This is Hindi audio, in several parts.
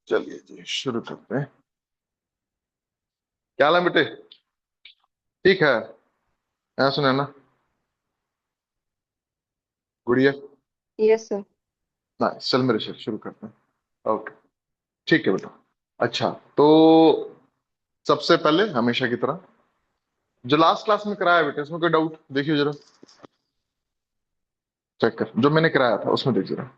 चलिए जी शुरू करते हैं। क्या हाल है बेटे? ठीक है। सुना ना। गुड़िया। Yes sir. ना चल मेरे से शुरू करते हैं। ओके। ठीक है बेटा। अच्छा तो सबसे पहले हमेशा की तरह जो लास्ट क्लास में कराया बेटे उसमें कोई डाउट देखिए जरा। चेक कर जो मैंने कराया था उसमें देख जरा।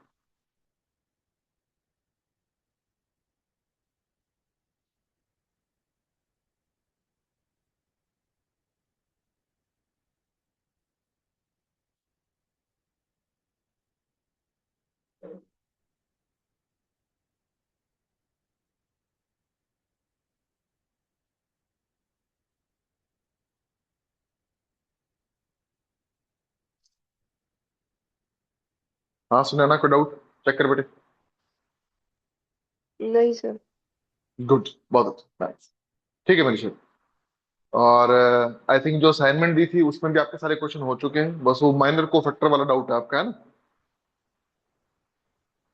हाँ सुना ना कोई डाउट? चेक कर बेटे। नहीं सर। गुड। बहुत अच्छा नाइस। ठीक है मनीष। और आई थिंक जो असाइनमेंट दी थी उसमें भी आपके सारे क्वेश्चन हो चुके हैं, बस वो माइनर को फैक्टर वाला डाउट है आपका, है ना?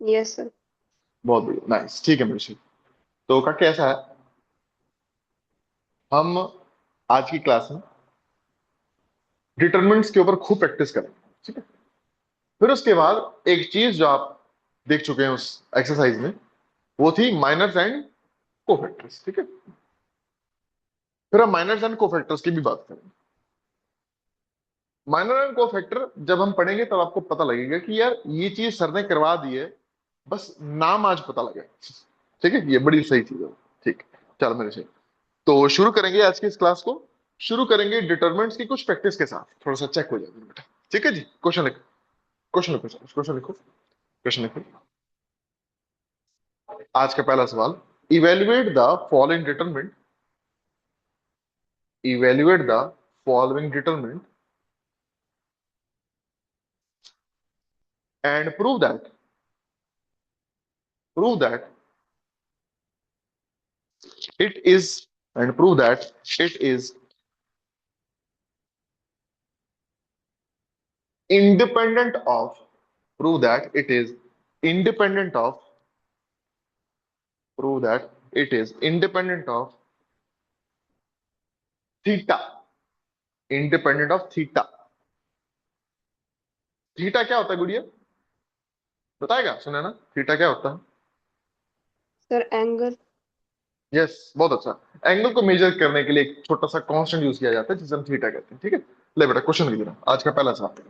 Yes sir. बहुत बढ़िया नाइस। ठीक है मनीष। तो का कैसा है, हम आज की क्लास में डिटरमिनेंट्स के ऊपर खूब प्रैक्टिस करें। ठीक है। फिर उसके बाद एक चीज जो आप देख चुके हैं उस एक्सरसाइज में, वो थी माइनर्स एंड कोफैक्टर्स। ठीक है। फिर हम माइनर्स एंड कोफैक्टर्स की भी बात करें। माइनर एंड कोफैक्टर जब हम पढ़ेंगे तब आपको पता लगेगा कि यार ये चीज सर ने करवा दी है, बस नाम आज पता लगे। ठीक है, ये बड़ी सही चीज है। ठीक। चल मेरे से तो शुरू करेंगे आज की इस क्लास को। शुरू करेंगे डिटरमिनेंट्स की कुछ प्रैक्टिस के साथ, थोड़ा सा चेक हो जाएगा बेटा। ठीक है जी। क्वेश्चन लिखो। क्वेश्चन लिखो। क्वेश्चन लिखो। क्वेश्चन लिखो। आज का पहला सवाल। Evaluate the following determinant. Evaluate the following determinant and prove that it is prove that it is independent of prove that it is independent of prove that it is independent of theta, independent of theta। Theta क्या होता है गुड़िया? बताएगा? सुना ना, थीटा क्या होता है? Sir angle. यस बहुत अच्छा। एंगल को मेजर करने के लिए एक छोटा सा कांस्टेंट यूज किया जाता है जिसे हम थीटा कहते हैं। ठीक है। ले बेटा क्वेश्चन लिख जरा, आज का पहला सवाल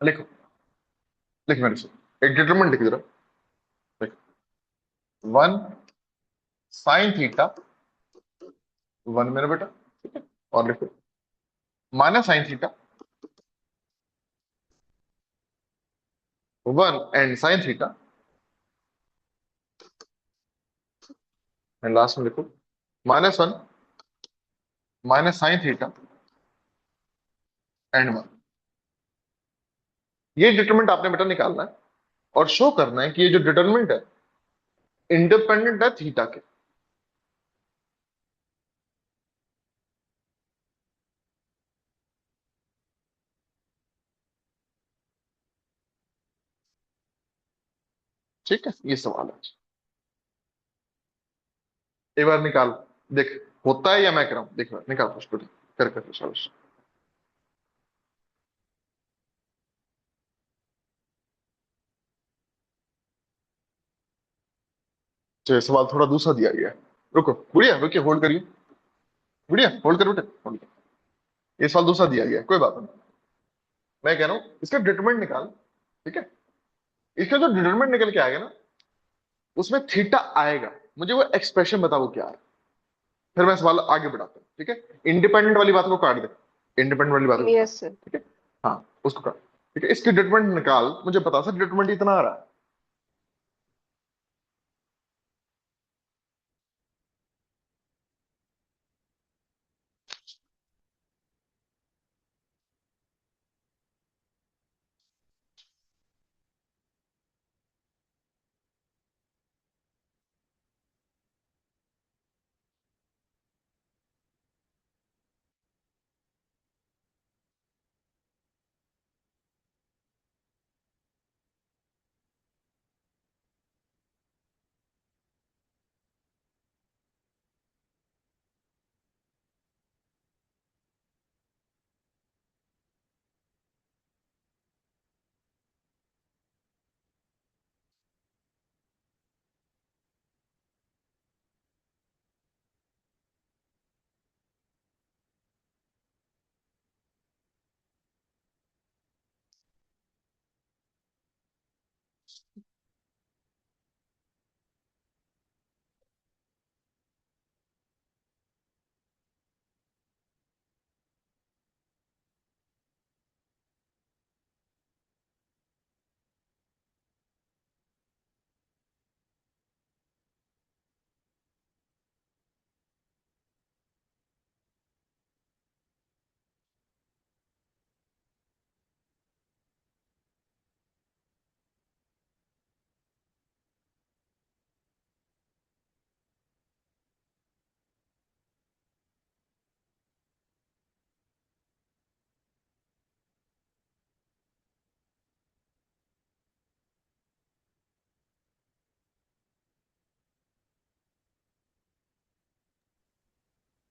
लिखो। लिख मेरे से एक डिटरमिनेंट लिख जरा। लिख 1 साइन थीटा। 1 मेरा बेटा। ठीक है। और लिखो minus sine theta. 1 and sign theta. And last में लिखो -1 माइनस साइन थीटा एंड 1। ये डिटरमिनेंट आपने बेटा निकालना है और शो करना है कि ये जो डिटरमिनेंट है इंडिपेंडेंट है थीटा के। ठीक है, ये सवाल है। एक बार निकाल। देख होता है या मैं कराऊं? देख बार निकाल उसको। कर शाबाश। तो ये सवाल थोड़ा दूसरा दिया गया है। रुको बुढ़िया, रुकिए, होल्ड करिए। बुढ़िया होल्ड कर बेटे, होल्ड कर। ये सवाल दूसरा दिया गया है, कोई बात नहीं। मैं कह रहा हूं इसका डिटरमिनेंट निकाल। ठीक है। इसका जो डिटरमिनेंट निकल के आएगा ना, उसमें थीटा आएगा। मुझे वो एक्सप्रेशन बता वो क्या है, फिर मैं सवाल आगे बढ़ाता हूँ। ठीक है। इंडिपेंडेंट वाली बात को काट दे। इंडिपेंडेंट वाली बात को काट। Yes sir. ठीक है। हाँ उसको काट। ठीक है, इसकी डिटरमिनेंट निकाल, मुझे बता सर डिटरमिनेंट इतना आ रहा है।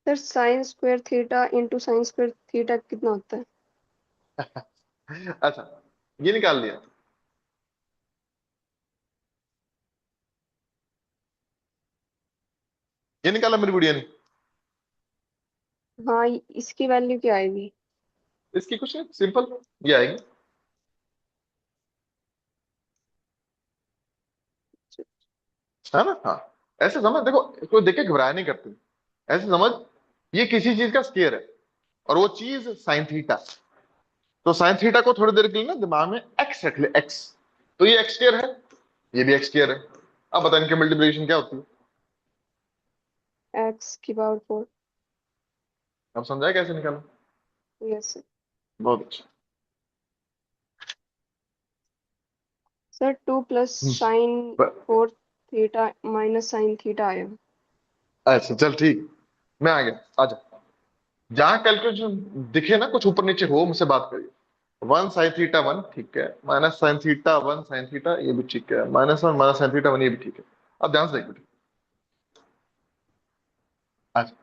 Sir sign square theta into sine square theta कितना होता है? अच्छा, ये निकाल लिया। ये निकाला मेरी गुड़िया ने। हाँ, इसकी वैल्यू क्या आएगी? इसकी कुछ नहीं, सिंपल ये आएगी। है ना? हाँ, ऐसे समझ, देखो कोई देख के घबराया नहीं करते। ऐसे समझ, ये किसी चीज का स्केयर है और वो चीज साइन थीटा। तो साइन थीटा को थोड़ी देर के लिए ना दिमाग में एक्स रख ले, एक्स। तो ये एक्स स्केयर है, ये भी एक्स स्केयर है। अब बता इनकी मल्टीप्लिकेशन क्या होती है? एक्स की पावर 4। अब समझाया कैसे निकाला? Yes sir. बहुत अच्छा। सर 2 प्लस साइन ब- 4 थीटा माइनस साइन थीटा आया। अच्छा चल ठीक, मैं आ गया, आजा। जहां कैलकुलेशन दिखे ना कुछ ऊपर नीचे हो, मुझसे बात करिए। 1 sin θ 1 ठीक है, -sin θ 1 sin θ ये भी ठीक है, -1 -sin θ 1 ये भी ठीक है। अब ध्यान से देखो, ठीक। अच्छा,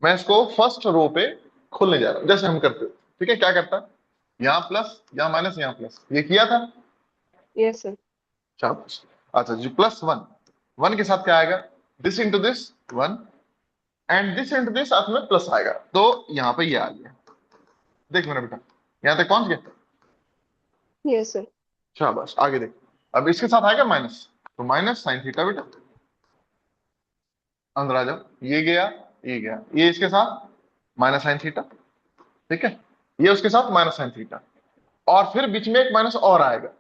मैं इसको फर्स्ट रो पे खोलने जा रहा हूं, जैसे हम करते हो। ठीक है, क्या करता? यहाँ प्लस, यहाँ माइनस, यहाँ प्लस, ये किया था। Yes sir. शाबाश। अच्छा जी, +1, 1 के साथ क्या आएगा? This into this 1, and this into this साथ में प्लस आएगा, तो यहाँ पे ये आ गया। देख मेरा बेटा, यहाँ तक पहुंच गया। Yes sir. शाबाश, आगे देख। अब इसके साथ आएगा माइनस, तो -sin θ बेटा। अंदर आ जाओ, ये गया, ये गया, ये इसके साथ -sin θ। ठीक है, ये उसके साथ -sin θ, और फिर बीच में एक माइनस और आएगा,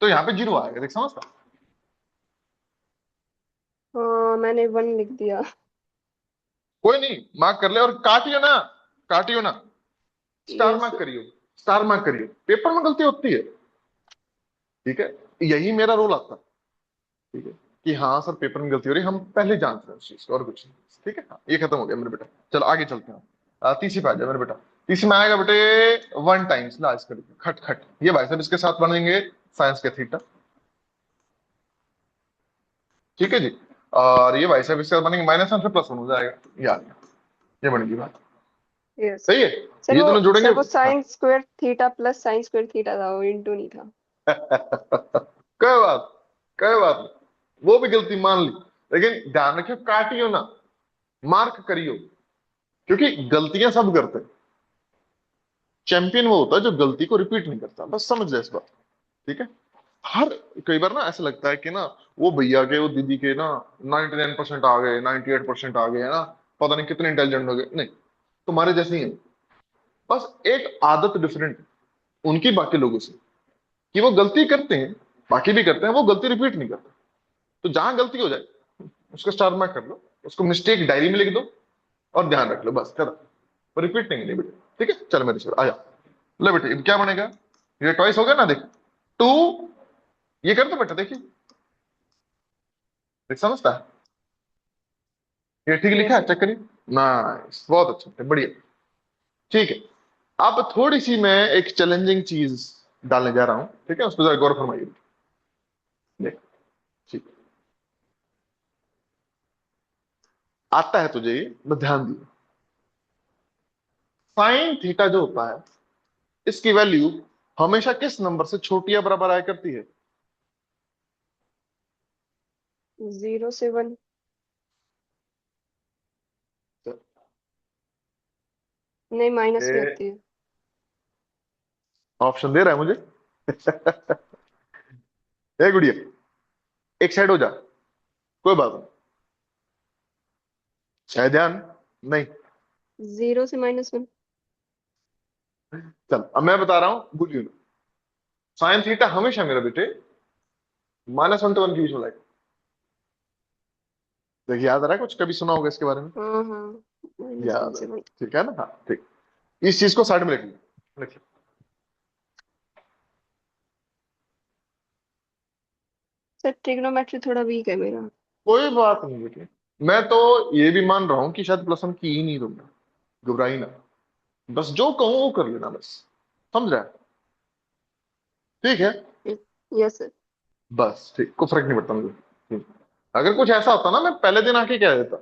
तो यहाँ पे जीरो आएगा। देख समझता? हाँ, मैंने 1 लिख दिया। कोई नहीं, मार्क कर ले और काटियो ना, काटियो ना, स्टार यस मार्क सर। करियो, स्टार मार्क करियो। पेपर में गलती होती है, ठीक है, यही मेरा रोल आता है। ठीक है, कि हाँ सर पेपर में गलती हो रही है, हम पहले जानते हैं उस चीज को, और कुछ नहीं। ठीक है, हाँ, ये खत्म हो गया मेरे बेटा। चलो आगे चलते हैं। तीसरी पे आ जाओ मेरे बेटा। तीसरी में आएगा बेटे 1 टाइम्स, ला इसका खट खट, ये भाई साहब इसके साथ बनेंगे साइंस के थीटा। ठीक है जी, और ये भाई साहब इसके साथ बनेंगे -1 फिर +1 हो जाएगा। ये आ गया, ये बनेगी बात। यस सही है, सर। ये वो दोनों जुड़ेंगे। सर वो हाँ। Sign square theta plus sign square theta था, वो इंटू नहीं था। कोई बात, कोई बात नहीं, वो भी गलती मान ली, लेकिन ध्यान रखियो काटियो ना, मार्क करियो, क्योंकि गलतियां सब करते हैं। चैंपियन वो होता है जो गलती को रिपीट नहीं करता, बस समझ जाए इस बात। ठीक है, हर, कई बार ना ऐसा लगता है कि ना वो भैया के, वो दीदी के ना 99% आ गए, 98% आ गए, है ना, पता नहीं कितने इंटेलिजेंट हो गए। नहीं, तुम्हारे जैसे ही है, बस एक आदत डिफरेंट है उनकी बाकी लोगों से, कि वो गलती करते हैं, बाकी भी करते हैं, वो गलती रिपीट नहीं करते। तो जहां गलती हो जाए उसको स्टार मार्क कर लो, उसको मिस्टेक डायरी में लिख दो, और ध्यान रख लो, बस खत्म। वो रिपीट नहीं करनी बेटे। ठीक है, चल मेरे से आया। ले बेटे, अब क्या बनेगा? ये टॉइस हो गया ना, देख। 2, ये कर दो बेटा, देखिए, देख समझता है? ये ठीक लिखा यस है, सर। चेक करिए। नाइस, बहुत अच्छा, बढ़िया। ठीक है, अब थोड़ी सी मैं एक चैलेंजिंग चीज डालने जा रहा हूं, ठीक है, उस पर जरा गौर फरमाइए। देख, ठीक, आता है तुझे ये, बस ध्यान दिए। साइन थीटा जो होता है, इसकी वैल्यू हमेशा किस नंबर से छोटी या बराबर आया करती है? 0 से 1। नहीं, माइनस भी ए, होती है। ऑप्शन दे रहा है मुझे? ए गुड़िया, एक साइड हो जा, कोई बात नहीं, है ध्यान? नहीं। 0 से -1। चल अब मैं बता रहा हूं, भूलियो ना। साइन थीटा हमेशा मेरा बेटे -1 to 1 के बीच में लाएगा। देखिए, याद आ रहा है? कुछ कभी सुना होगा इसके बारे में? हाँ हाँ, -1 याद है? से 1। ठीक है ना? हाँ ठीक, इस चीज को साइड में लिख लिया, लिख लिया। सर ट्रिग्नोमेट्री थोड़ा वीक है मेरा। कोई बात नहीं बेटे, मैं तो ये भी मान रहा हूं कि शायद +1 की ही नहीं तुमने, घबराई ना, बस जो कहूं वो कर लेना, बस समझ रहा है? ठीक है, यस सर। बस ठीक, कोई फर्क नहीं पड़ता मुझे। अगर कुछ ऐसा होता ना, मैं पहले दिन आके कह देता।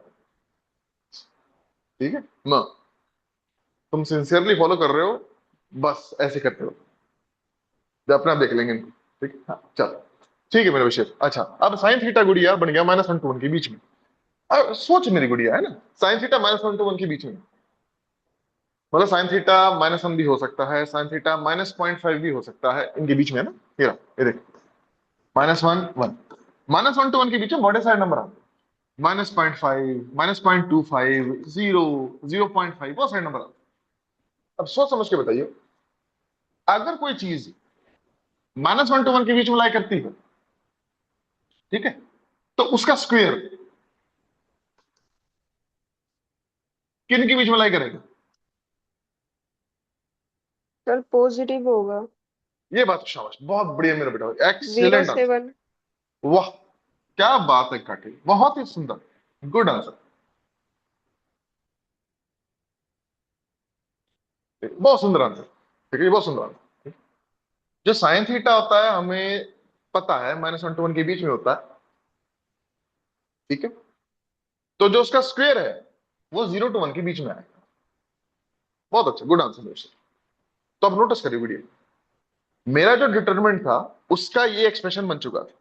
ठीक है ना? तुम सिंसियरली फॉलो कर रहे हो, बस ऐसे करते हो, जो अपने आप देख लेंगे इनको। ठीक है, हाँ चलो। ठीक है मेरे विषय। अच्छा, अब साइन थीटा गुड़िया बन गया -1 to 1 के बीच में। अब सोच मेरी गुड़िया, है ना, साइन थीटा -1 to 1 के बीच में, मतलब साइन थीटा -1 भी हो सकता है, साइन थीटा -0.5 भी हो सकता है, इनके बीच में, है ना। ये रहा, ये देख, -1 1, -1 to 1 के बीच में बड़े सारे नंबर आते हैं, -0.5, -0.25, 0, 0.5, बहुत सारे नंबर आते हैं। अब सोच समझ के बताइए, अगर कोई चीज -1 to 1 के बीच में लाई करती है, ठीक है, तो उसका स्क्वायर किन के बीच में लाई करेगा? सर पॉजिटिव होगा। ये बात, शाबाश, बहुत बढ़िया मेरा बेटा, जीरो एक्सीलेंट से आंसर। 1। वाह, क्या बात है काटी, बहुत ही सुंदर, गुड आंसर, बहुत सुंदर आंसर। ठीक है, बहुत सुंदर आंसर। जो साइन थीटा होता है हमें पता है -1 to 1 के बीच में होता है, ठीक है, तो जो उसका स्क्वायर है वो 0 to 1 के बीच में आएगा। बहुत अच्छा, गुड आंसर मेरे। तो अब नोटिस करिए वीडियो, मेरा जो डिटरमिनेंट था उसका ये एक्सप्रेशन बन चुका था,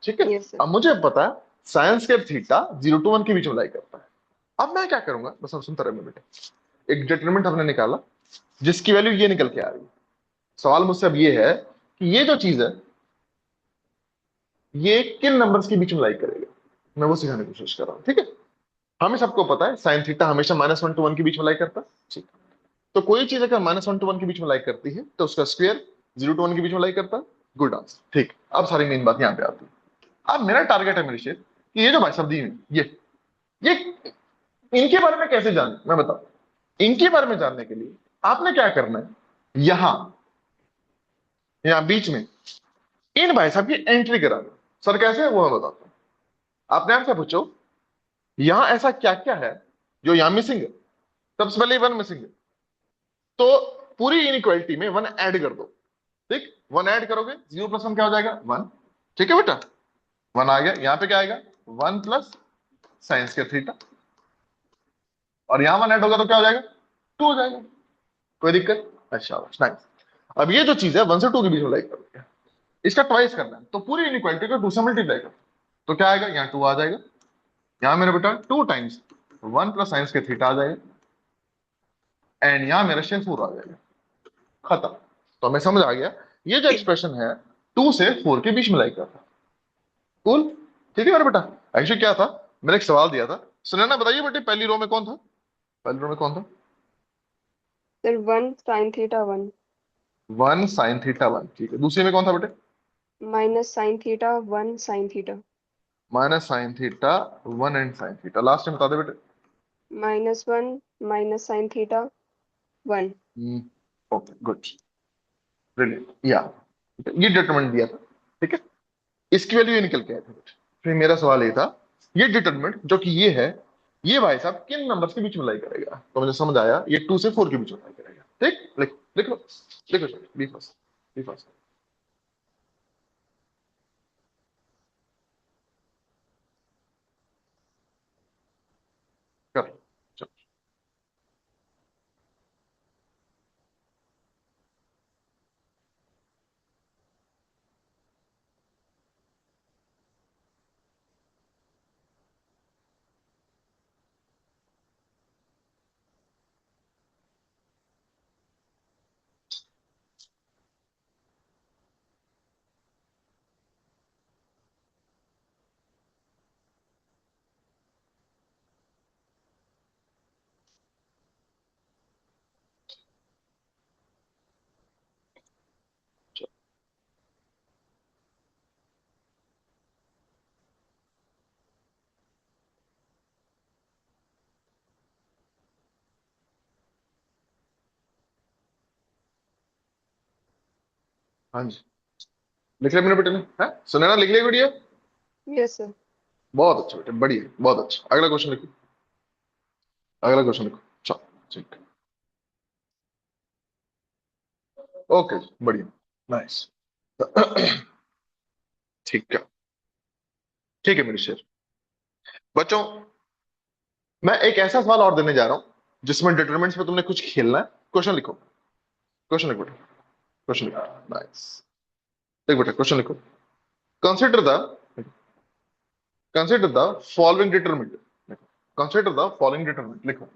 ठीक है। Yes sir. अब मुझे पता है साइन स्क्वायर थीटा 0 to 1 के बीच में लाई करता है। अब मैं क्या करूंगा, बस अब सुनता रहे मेरे बेटे। एक डिटरमिनेंट हमने निकाला जिसकी वैल्यू ये निकल के आ रही है। सवाल मुझसे अब ये है कि ये जो चीज है ये किन नंबर्स के बीच में लाई करेगा, मैं वो सिखाने की कोशिश कर रहा हूँ, ठीक है। हमें सबको पता है साइन थीटा हमेशा -1 to 1 के बीच में लाई करता है, ठीक। तो कोई चीज अगर -1 to 1 के बीच में लाई करती है तो उसका स्क्वायर 0 to 1 के बीच में लाई करता है। गुड आंसर, ठीक। अब सारी मेन बात यहाँ पे आती है। अब मेरा टारगेट है मेरे शेर कि ये जो भाई साहब दी हुई ये इनके बारे में कैसे जाने, मैं बताऊं। इनके बारे में जानने के लिए आपने क्या करना है, यहां यहां बीच में इन भाई साहब की एंट्री करा दो। सर कैसे है वो मैं बताता हूं। आपने आपसे पूछो यहां ऐसा क्या क्या है जो यहां मिसिंग है। सबसे पहले 1 मिसिंग है, तो पूरी इनइक्वालिटी में 1 ऐड कर दो। ठीक, 1 ऐड करोगे 0 + 1 क्या हो जाएगा, 1। ठीक है बेटा, 1 आ गया। यहां पे क्या आएगा, 1 प्लस साइन स्क्वायर थीटा, और यहां 1 ऐड होगा तो क्या हो जाएगा, 2 हो जाएगा। कोई दिक्कत? अच्छा, नाइस। अब ये जो चीज है 1 से 2 के बीच में लाइक करोगे, इसका ट्वाइस करना है, तो पूरी इनइक्वालिटी को 2 से मल्टीप्लाई करो, तो क्या आएगा, यहाँ 2 आ जाएगा। यहाँ मेरा बेटा 2 टाइम्स 1 प्लस साइंस के थीटा आ जाएगा, एंड यहाँ मेरा शेर 4 आ जाएगा। खत्म। तो हमें समझ आ गया ये जो एक्सप्रेशन है 2 से 4 के बीच में लाइक करता है। कूल, ठीक है मेरा बेटा। एक्चुअली क्या था, मैंने एक सवाल दिया था, सुनैना बताइए बेटे, पहली रो में कौन था, पहली रो में कौन था? Sir 1 sine theta 1। 1 sine theta 1, ठीक है। दूसरे में कौन था बेटे? Minus sine theta 1 sine theta. -sin θ 1 and sin θ। Last में बता दे बेटे। -1 minus sine theta 1। Okay, good, brilliant, या ये डिटरमिनेंट दिया था, ठीक है। इसकी वैल्यू ये निकल के आया था बेटे। फिर मेरा सवाल ये था, ये डिटरमिनेंट जो कि ये है, ये भाई साहब किन नंबर्स के बीच में लाई करेगा, तो मुझे समझ आया ये 2 से 4 के बीच में लाई करेगा। ठीक, लिख लिख लो, लिखो, बी फर्स्ट, बी फर्स्ट, कर लो, चलो। चलो। हाँ जी, लिख लिया मेरे बेटे ने, है सुनैना, लिख लिया वीडियो। Yes sir. बहुत अच्छा बेटे, बढ़िया, बहुत अच्छा। अगला क्वेश्चन लिखो, अगला क्वेश्चन लिखो, चलो, ठीक। ओके, बढ़िया, नाइस। ठीक है, ठीक है मेरे शेर। बच्चों, मैं एक ऐसा सवाल और देने जा रहा हूं जिसमें डिटरमिनेंट्स पे तुमने कुछ खेलना है। क्वेश्चन लिखो। क्वेश्चन लिखो बेटा। क्वेश्चन लिखो। नाइस। देख बेटा क्वेश्चन लिखो। Consider the consider the following determinant. Consider the following determinant लिखो।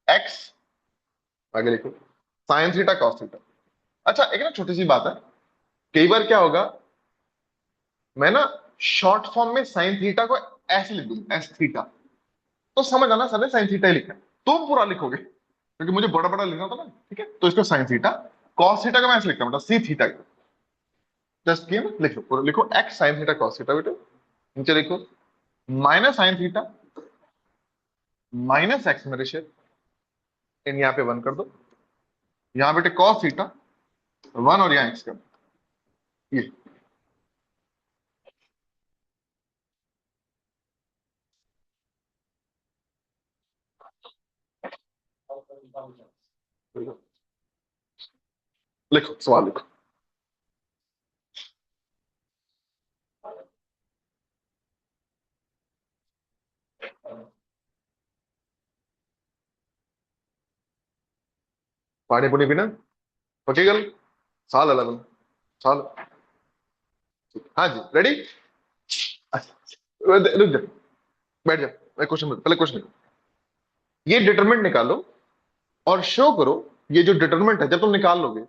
एक्स, आगे लिखो, साइन थीटा कॉस थीटा। अच्छा एक ना छोटी सी बात है। कई बार क्या होगा, मैं ना शॉर्ट फॉर्म में साइन थीटा को ऐसे लिख दूंगा, एस थीटा, तो समझ आना सर ने साइन थीटा ही लिखा है। तुम पूरा लिखोगे क्योंकि मुझे बड़ा बड़ा लिखना था ना, ठीक है, तो इसको साइन थीटा। कॉस थीटा का मैं ऐसे लिखता हूँ बेटा, सी थीटा। जस्ट किया ना, लिख लो पूरा, लिखो x sign theta cos theta बेटा। नीचे लिखो minus sine theta minus x, मेरे शेयर इन यहाँ पे वन कर दो। यहाँ बेटे कॉस थीटा वन, और यहाँ एक्स कर दो। ये लिखो सवाल लिखो। पानी पुनी पीना पकी गल, साल अलग साल। हाँ जी रेडी। रुक जा, बैठ जा, मैं क्वेश्चन पहले क्वेश्चन लिखो। ये डिटरमिनेंट निकालो और शो करो। ये जो डिटरमिनेंट है जब तुम निकाल लोगे,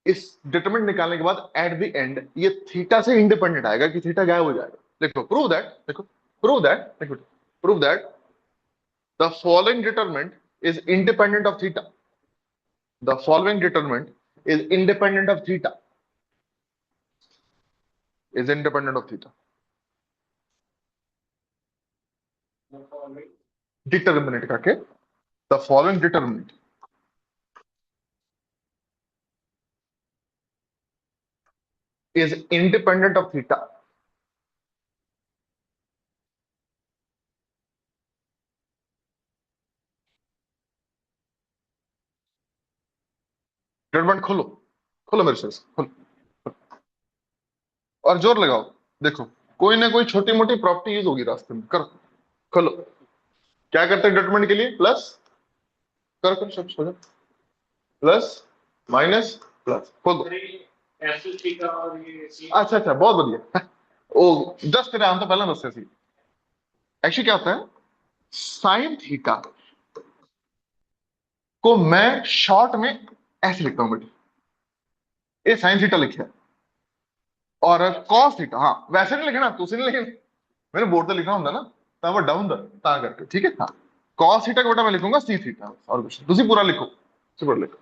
इस डिटरमिनेंट निकालने के बाद एट द एंड ये थीटा से इंडिपेंडेंट आएगा कि थीटा गायब हो जाएगा। देखो प्रूव दैट, देखो प्रूव दैट, देखो prove that the following determinant is independent of theta. The following determinant is independent of theta, is independent of theta. Determinant का के, the following determinant is independent of theta. Determinant खोलो, खोलो मेरे से खोलो और जोर लगाओ। देखो कोई ना कोई छोटी मोटी प्रॉपर्टी यूज होगी रास्ते में, करो खोलो। क्या करते हैं डिटरमिनेंट के लिए, प्लस, करो करो सब हो जाए, प्लस माइनस प्लस, खोल दो। अच्छा अच्छा बहुत बढ़िया। ओ जस्ट तेरे आंसर पहला दस सी। एक्चुअली क्या होता है, साइन थीटा को मैं शॉर्ट में ऐसे लिखता हूं बेटे, ये साइन थीटा लिखा है। और कॉस थीटा, हाँ वैसे नहीं लिखना, तुझे नहीं लिखना, मैंने बोर्ड पे लिखा होता ना, तब डाउन द ता करके, ठीक है हाँ। कॉस थीटा का बेटा मैं लिखूंगा सी थीटा, और कुछ तुझे पूरा लिखो, पूरा लिखो।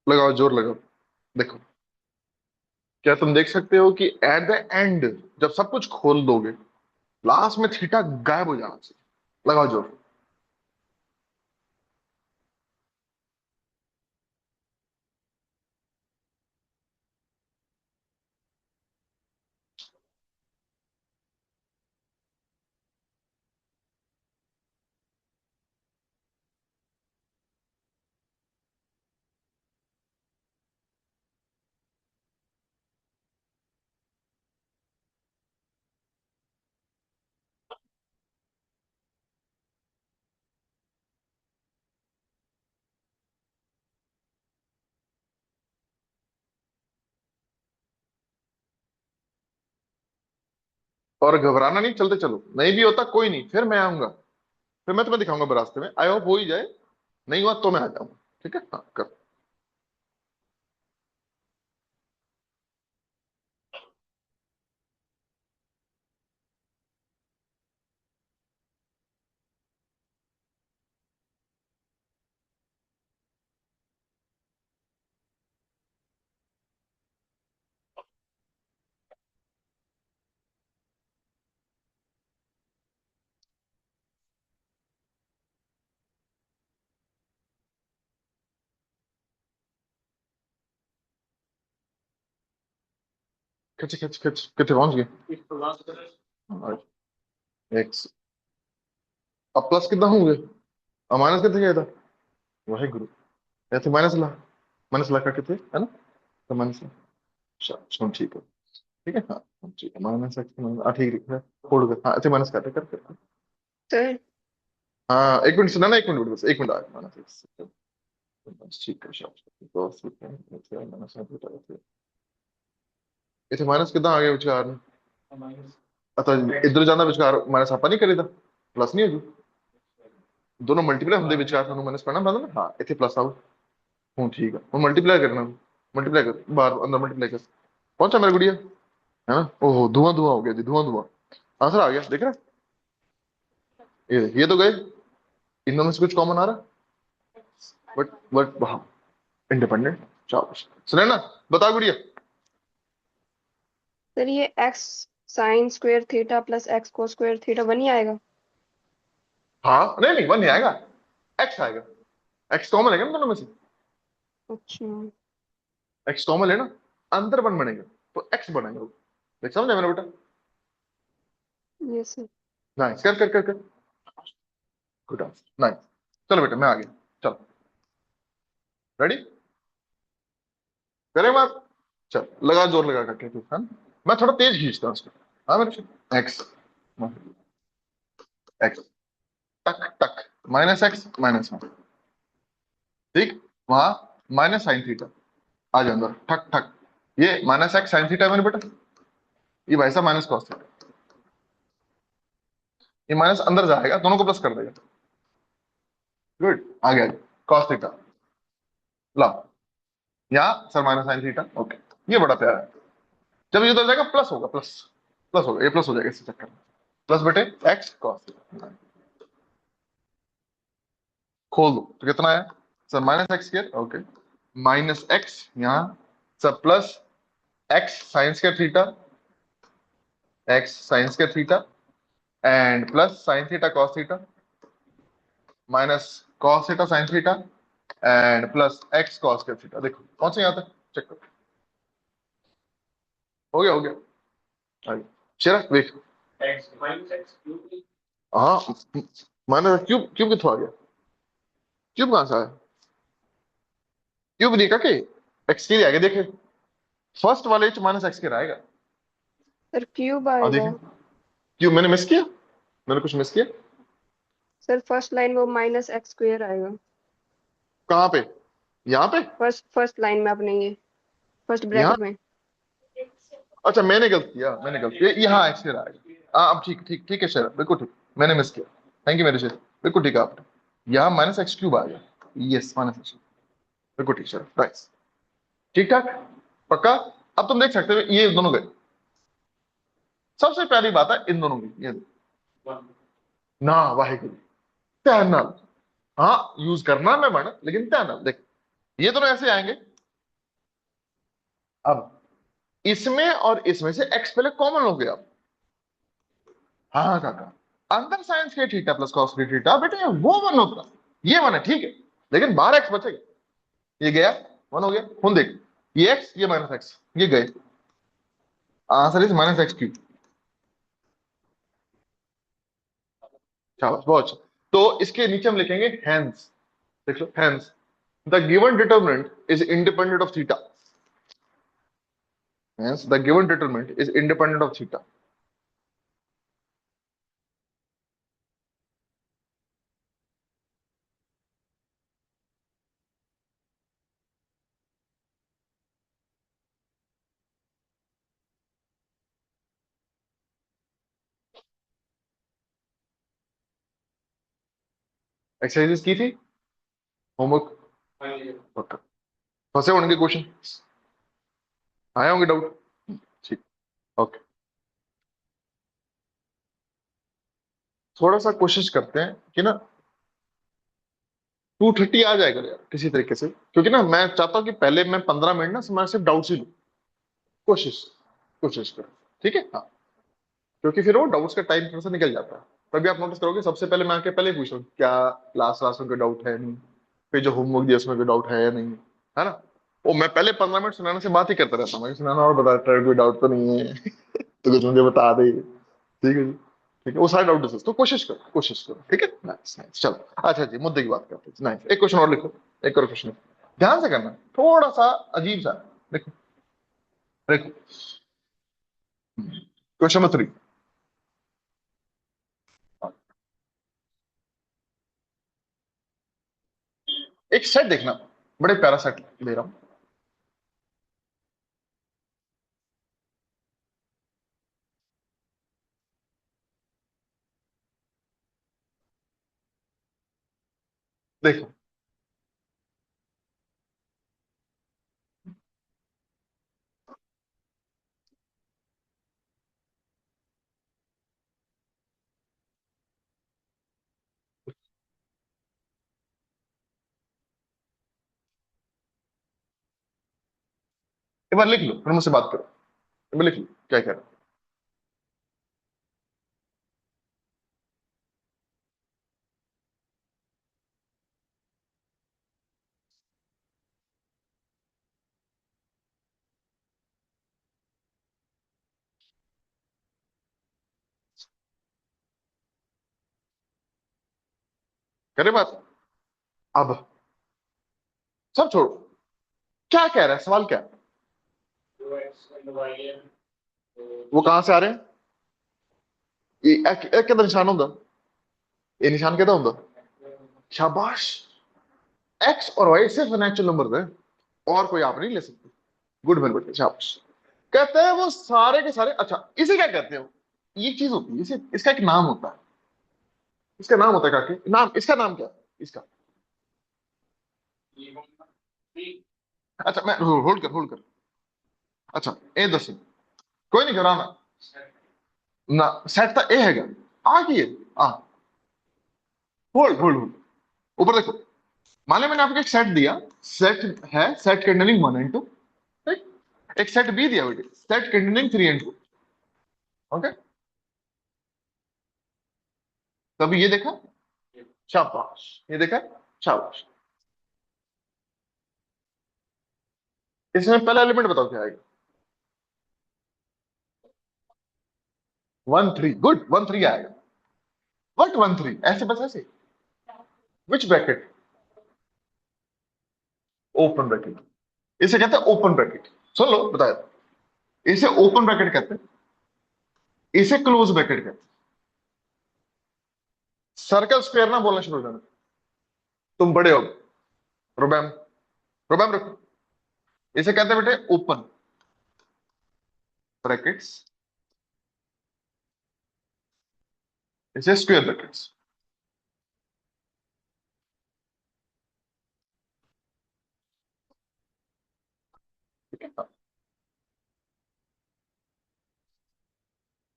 लगाओ जोर लगाओ। देखो क्या तुम देख सकते हो कि एट द एंड जब सब कुछ खोल दोगे, लास्ट में थीटा गायब हो जाना चाहिए। लगाओ जोर। और घबराना नहीं, चलते चलो, नहीं भी होता कोई नहीं, फिर मैं आऊंगा, फिर मैं तुम्हें दिखाऊंगा रास्ते में, आई होप हो ही जाए, नहीं हुआ तो मैं आ जाऊंगा। ठीक है हाँ कर। खिंच खिंच खिंच कितने पहुंच गए? एक्स। अब प्लस कितना होंगे? अब माइनस कितने गया था? वही गुरु। ऐसे माइनस ला करके थे, है ना? तो माइनस ला। चलो ठीक है। ठीक है, हाँ ठीक है, माइनस एक्स माइनस, ठीक है। छोड़ कर, हाँ ऐसे माइनस करते करते। सर हाँ एक मिनट सुना ना, एक मिनट बस, एक मिनट आया माइनस एक्स। बस ठीक है, शाबाश। तो ठीक है, ऐसे माइनस ऐसे इथे माइनस कितना आ गया विचार में? अच्छा, इधर जाना विचार माइनस आपा नहीं करेगा, प्लस नहीं होगी। दोनों मल्टीप्लाई ਹੁੰਦੇ ਵਿਚਾਰ ਤੁਹਾਨੂੰ ਮਾਈਨਸ ਪੜਨਾ ਪੈਂਦਾ ਨਾ, ਹਾਂ ਇੱਥੇ ਪਲੱਸ ਆਉ। ਹੁਣ ਠੀਕ ਹੈ, ਹੁਣ ਮਲਟੀਪलाई करना, मल्टीप्लाई कर बाहर अंदर, मल्टीप्लाई कर। पहुंचा मेरा गुड़िया, है ना? ओहो धुआं धुआं हो गया जी, धुआं धुआं। आंसर आ गया, देख रहा है? ये तो गए, इन दोनों से कुछ कॉमन आ रहा, बट हाँ इंडिपेंडेंट। शाबाश। सुने ना, बता गुड़िया। सर ये x sine square theta plus x को स्क्वायर थीटा 1 ही आएगा? हाँ नहीं नहीं, वन नहीं आएगा, एक्स आएगा। एक्स कॉमन है ना दोनों में से? अच्छा। एक्स कॉमन है ना, अंदर वन बनेगा तो एक्स बनेगा। देख समझे मेरा बेटा? Yes sir. नाइस, कर कर कर कर। Good answer, nice. चलो बेटा मैं आ गया, चलो। रेडी? करे बात। चल लगा, जोर लगा करके तू, हाँ। मैं थोड़ा तेज खींचता हूँ उसको। हाँ मेरे, एक्स एक्स टक टक, माइनस एक्स माइनस वन। ठीक, वहां माइनस साइन थीटा आ जाए अंदर, ठक ठक। ये माइनस एक्स साइन थीटा है मेरे बेटा, ये भाई साहब माइनस कॉस थीटा। ये माइनस अंदर जाएगा, दोनों को प्लस कर देगा। गुड, आ गया कॉस थीटा। ला, यहाँ sir minus sine theta, okay. ये बड़ा प्यारा है। जब ये उधर जाएगा प्लस होगा, प्लस प्लस होगा, ये प्लस हो जाएगा इसी चक्कर में। प्लस बेटे एक्स कॉस थीटा, खोल दो तो कितना है? Sir minus x square, okay. Minus x यहाँ, sir plus x sine square theta, x sine square theta and plus sine theta cos theta, minus cos theta sine theta and plus x cos square theta. देखो पहुंचे यहाँ तक, चेक करो। हो गया हो गया, आगे चला देख। हाँ, माइनस क्यूब, क्यूब कितना आ गया? क्यूब कहां से आया? क्यूब देखा कि एक्स के लिए आगे देखे, फर्स्ट वाले माइनस एक्स के रहेगा। सर क्यूब हाँ आएगा। देखे, क्यूब मैंने मिस किया, मैंने कुछ मिस किया? सर फर्स्ट लाइन वो माइनस एक्स स्क्वायर आएगा। कहाँ पे? यहाँ पे? फर्स्ट फर्स्ट लाइन में अपने ये फर्स्ट यहाँ? ब्रैकेट में। अच्छा मैंने गलत किया, मैंने गलत किया, यहाँ एक्स के रहेगा। हाँ अब ठीक ठीक ठीक है सर, बिल्कुल ठीक, मैंने मिस किया। थैंक यू मेरे सर, बिल्कुल ठीक है आपने। यहाँ माइनस एक्स क्यूब आ गया, यस माइनस एक्स, बिल्कुल ठीक सर, नाइस। ठीक ठाक, पक्का। अब तुम देख सकते हो ये दोनों गए। सबसे पहली बात है इन दोनों की, ये ना वाहिगुरु तैनल। हाँ यूज करना मैं बना, लेकिन तैनल देख, ये दोनों ऐसे आएंगे। अब इसमें और इसमें से एक्स पहले कॉमन हो गया। हाँ हाँ काका, अंदर साइंस के थीटा प्लस कॉस के थीटा बेटे वो वन होता, ये वन है ठीक है, लेकिन बाहर एक्स बचेगा। ये गया, वन हो गया। हूं देख, ये एक्स ये माइनस एक्स ये गए, answer is minus x cube. शाबाश, बहुत अच्छा। तो इसके नीचे हम लिखेंगे हैंस, देख लो hence the given determinant is independent of theta, hence the given determinant is independent of theta. Exercises की थी, होमवर्क पक्का, फंसे होंगे क्वेश्चन, आए होंगे डाउट, ठीक, ओके। थोड़ा सा कोशिश करते हैं कि ना 230 आ जाएगा यार किसी तरीके से, क्योंकि ना मैं चाहता हूँ कि पहले मैं 15 मिनट ना मैं सिर्फ डाउट्स ही लूँ। कोशिश, कोशिश करो, ठीक है हाँ। क्योंकि फिर वो डाउट्स का टाइम थोड़ा सा निकल जाता है। तभी आप नोटिस करोगे सबसे पहले मैं आके पहले ही पूछ रहा हूँ क्या लास्ट क्लास में कोई डाउट है नहीं, फिर जो होमवर्क दिया उसमें कोई डाउट है या नहीं, है ना? वो मैं पहले 15 मिनट सुनाने से बात ही करता रहता हूँ, मैं सुनाना और बताता है, कोई डाउट तो नहीं है? तो कुछ मुझे बता दे। ठीक है जी, ठीक है, वो सारे डाउट डिस्कस, तो कोशिश करो, ठीक है, नाइस नाइस, चलो अच्छा जी, मुद्दे की बात करते हैं, नाइस, एक क्वेश्चन और लिखो, एक और क्वेश्चन, ध्यान से करना, थोड़ा सा अजीब सा, देखो देखो, क्वेश्चन नंबर 3। एक सेट देखना, बड़े प्यारा सेट दे रहा हूं, देखो, एक बार लिख लो, फिर मुझसे बात करो, एक बार लिख लो क्या कह रहा हूं। करे बात, अब सब छोड़ो, क्या कह रहा है, सवाल क्या है? वो कहां से आ रहे हैं? ये एक कहता निशान होगा, ये निशान कहता होगा, शाबाश, एक्स और वाई सिर्फ नेचुरल नंबर है, और कोई आप नहीं ले सकते, गुड मेरे बेटे, शाबाश। कहते हैं वो सारे के सारे, अच्छा इसे क्या कहते हो? ये चीज होती है, इसे, इसका एक नाम होता है, इसका नाम होता है, काके नाम, इसका नाम क्या है इसका? अच्छा मैं होल्ड कर, अच्छा ए दस, कोई नहीं घबराना, ना सेट था ए हैगा, आ की है, आ, होल्ड, ऊपर देखो, मान लो मैंने आपको एक सेट दिया, सेट है, सेट कंटेनिंग 1 and 2, ठीक, एक सेट बी दिया बेटे, सेट कंटेनिंग 3 and 2, ओके, तभी ये देखा, शाबाश, ये देखा, शाबाश, इसमें पहला एलिमेंट बताओ क्या आएगा? 1 3, गुड, 1 3 आएगा, वट 1 3, ऐसे बस ऐसे, विच ब्रैकेट? ओपन ब्रैकेट, इसे कहते हैं ओपन ब्रैकेट, सुन लो बताया, इसे ओपन ब्रैकेट कहते हैं, इसे क्लोज ब्रैकेट कहते हैं, सर्कल स्क्वायर ना बोलना शुरू हो जाना, तुम बड़े हो, रुबैम, रुबैम रखो, इसे कहते हैं बेटे ओपन ब्रैकेट्स, इसे स्क्वायर ब्रैकेट्स, ठीक है।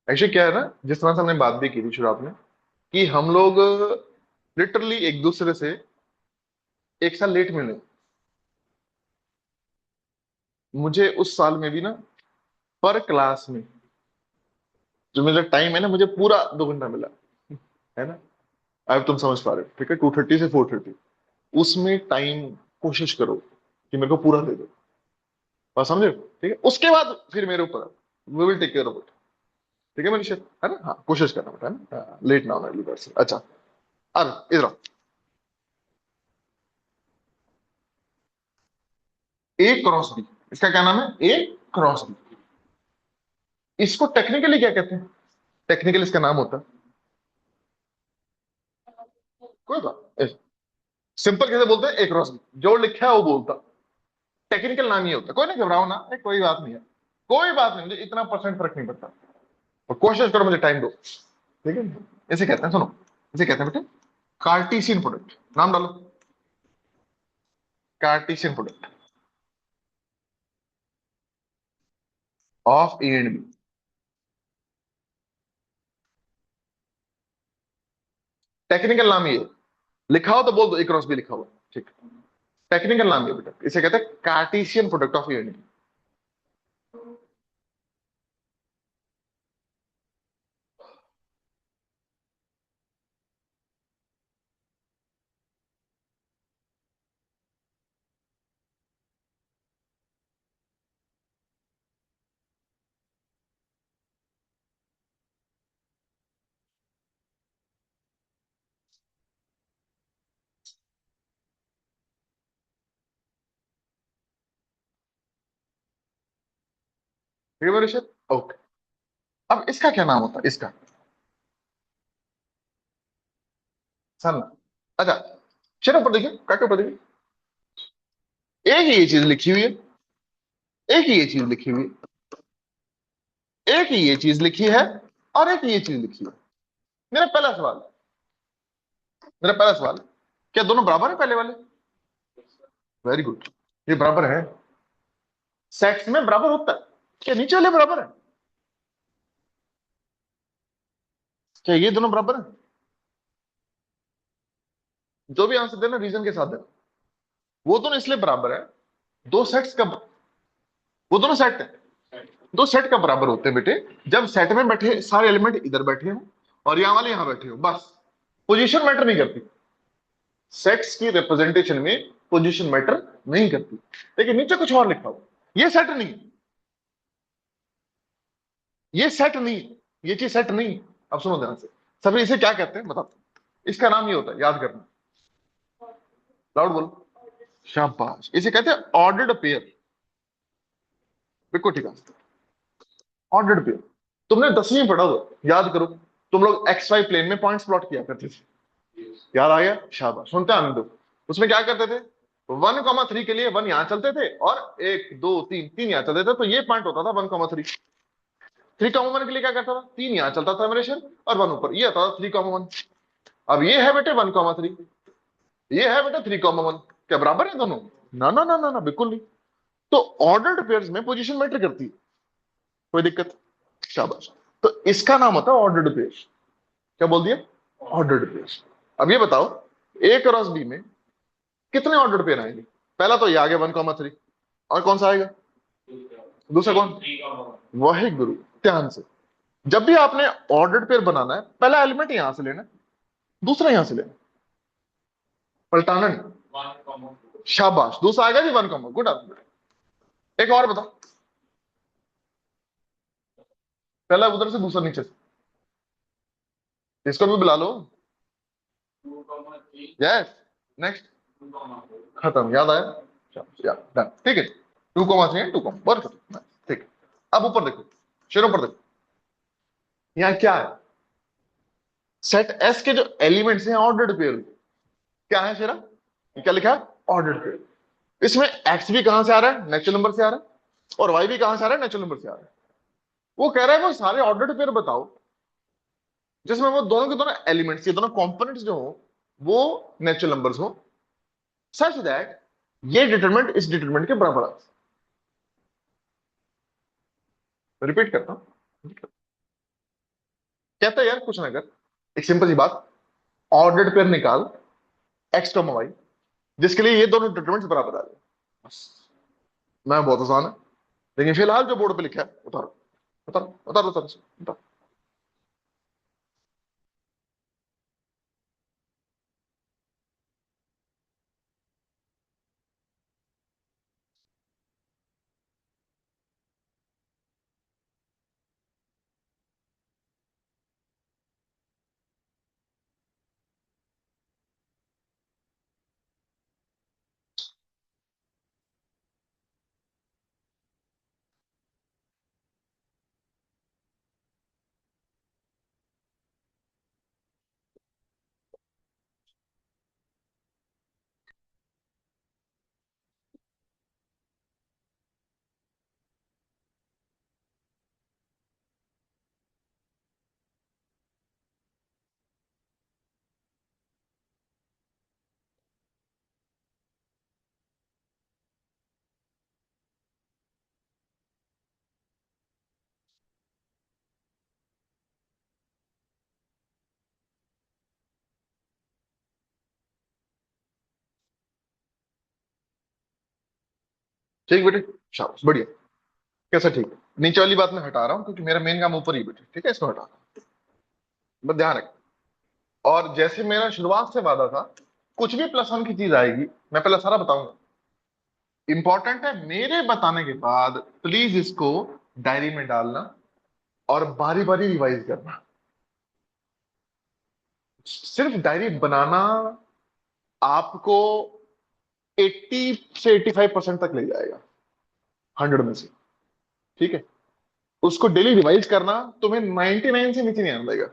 एक्चुअली क्या है ना, जिस तरह से हमने बात भी की थी शुरुआत में, कि हम लोग लिटरली एक दूसरे से एक साल लेट मिले, मुझे उस साल में भी ना, पर क्लास में जो मेरा टाइम है ना, मुझे पूरा 2 घंटा मिला, है ना, अब तुम समझ पा रहे हो, ठीक है, 2:30 से 4:30, उसमें टाइम कोशिश करो कि मेरे को पूरा दे दो, बात समझे, ठीक है, उसके बाद फिर मेरे ऊपर, we will take care of it, ठीक है मनीषा, है ना, हाँ कोशिश करना बेटा, है ना, लेट ना होना अगली बार से, अच्छा, अब इधर ए क्रॉस बी, इसका क्या नाम है, ए क्रॉस बी, इसको टेक्निकली क्या कहते हैं? टेक्निकली इसका नाम होता है, कोई बात, सिंपल कैसे बोलते हैं, ए क्रॉस बी, जो लिखा है वो बोलता, टेक्निकल नाम ही होता है, कोई नहीं घबराओ ना, कोई बात नहीं है, कोई बात नहीं, मुझे इतना परसेंट फर्क नहीं पड़ता, और कोशिश करो, मुझे टाइम दो, ठीक है, इसे कहते हैं, सुनो, इसे कहते हैं बेटे कार्टेशियन प्रोडक्ट, नाम डालो, Cartesian product of A and B, technical नाम ये है, लिखा हो तो बोल दो, ए क्रॉस बी लिखा हुआ, ठीक, टेक्निकल नाम ये बेटा, इसे कहते हैं Cartesian product of A and B. ठीक है मेरे शेर। ओके, अब इसका क्या नाम होता है, इसका सन। अच्छा, चलो ऊपर देखिए, काटे ऊपर देखिए, एक ही ये चीज लिखी हुई है, एक ही ये चीज लिखी हुई है, एक ही ये चीज लिखी है, और एक ही ये चीज लिखी है। मेरा पहला सवाल, मेरा पहला सवाल, क्या दोनों बराबर है पहले वाले? वेरी गुड, ये बराबर है। सेट्स में बराबर होता है, क्या नीचे वाले बराबर है? क्या ये दोनों बराबर है? जो भी आंसर देना रीजन के साथ देना। वो दोनों इसलिए बराबर है, दो सेट्स का, वो दोनों सेट है, दो सेट का बराबर होते हैं बेटे, जब सेट में बैठे सारे एलिमेंट इधर बैठे हो और यहां वाले यहां बैठे हो, बस। पोजीशन मैटर नहीं करती, सेट्स की रिप्रेजेंटेशन में पोजीशन मैटर नहीं करती। लेकिन नीचे कुछ और लिखा हो, ये सेट नहीं, ये सेट नहीं, ये चीज सेट नहीं। अब सुनो ध्यान से, सभी इसे क्या कहते हैं बताओ? इसका नाम ये होता है, याद करना, लाउड बोलो। शाबाश, इसे कहते हैं ऑर्डर्ड पेयर। बिल्कुल ठीक है, ऑर्डर्ड पेयर। तुमने 10वीं में पढ़ा हो, याद करो। तुम लोग एक्स वाई प्लेन में पॉइंट्स प्लॉट किया करते थे, याद आ गया? शाबाश, सुनते आनंद दो। उसमें क्या करते थे, 1,3 के लिए 1 यहां चलते थे, और 1 2 3 3 यहां चलते थे, तो ये पॉइंट होता था 1,3। 3,1 के लिए क्या करता था, 3 यहां चलता था मेरे शेर, और 1 ऊपर, ये होता था 3,1। अब ये है बेटे 1,3, ये है बेटे 3,1, क्या बराबर है दोनों? ना ना ना ना ना, बिल्कुल नहीं। तो ऑर्डर्ड पेयर्स में पोजीशन मैटर करती है, कोई दिक्कत? शाबाश। तो इसका नाम होता है ऑर्डर्ड पेयर्स। क्या बोल दिया? Ordered pairs. अब ये बताओ, ए क्रॉस बी में कितने ऑर्डर्ड पेयर आएंगे? पहला तो ये आ गया 1,3, और कौन सा आएगा? दूसरा कौन? वही गुरु, ध्यान से। जब भी आपने ऑर्डर्ड पेयर बनाना है, पहला एलिमेंट यहां से लेना, दूसरा यहां से लेना, पलटाना नहीं। शाबाश, दूसरा आएगा जी 1, गुड आंसर। एक और बताओ, पहला उधर से, दूसरा नीचे से, इसको भी बुला लो। यस, नेक्स्ट, खत्म, याद आया? शाबाश, याद, डन, ठीक है। 2,3 है, 2, बहुत खत्म, ठीक है। अब ऊपर देखो, शेरों पर देखो, यहाँ क्या है? सेट एस के जो एलिमेंट्स हैं ऑर्डर्ड पेयर, क्या है शेरा? ये क्या लिखा है? Ordered pair. इसमें एक्स भी कहां से आ रहा है? नेचुरल नंबर से आ रहा है, और वाई भी कहां से आ रहा है? नेचुरल नंबर से आ रहा है। वो कह रहा है वो सारे ऑर्डर्ड पेयर बताओ जिसमें वो दोनों के दोनों एलिमेंट्स, ये दोनों कंपोनेंट्स जो हो वो नेचुरल नंबर्स हो, सच दैट ये डिटरमिनेंट इस डिटरमिनेंट के बराबर आ। रिपीट करता हूं, कहता है यार कुछ ना कर, एक सिंपल सी बात, ऑर्डर्ड पेयर निकाल एक्स कॉमा वाई, जिसके लिए ये दोनों डिटरमिनेंट्स बराबर आ जाए, बस। मैं बहुत आसान है, लेकिन फिलहाल जो बोर्ड पे लिखा है उतारो, उतारो उतारो उतारो उतारो। ठीक बेटे, शाबाश, बढ़िया। कैसा ठीक है? नीचे वाली बात मैं हटा रहा हूं क्योंकि मेरा मेन काम ऊपर ही बेटे, ठीक है, इसको हटा रहा हूं, बस ध्यान रख। और जैसे मेरा शुरुआत से वादा था, कुछ भी +1 की चीज आएगी मैं पहले सारा बताऊंगा। इंपॉर्टेंट है, मेरे बताने के बाद प्लीज इसको डायरी में डालना और बारी बारी रिवाइज करना। सिर्फ डायरी बनाना आपको 80 से 85% तक ले जाएगा 100 में से, ठीक है? उसको डेली रिवाइज करना, तुम्हें 99 से नीचे नहीं आने देगा,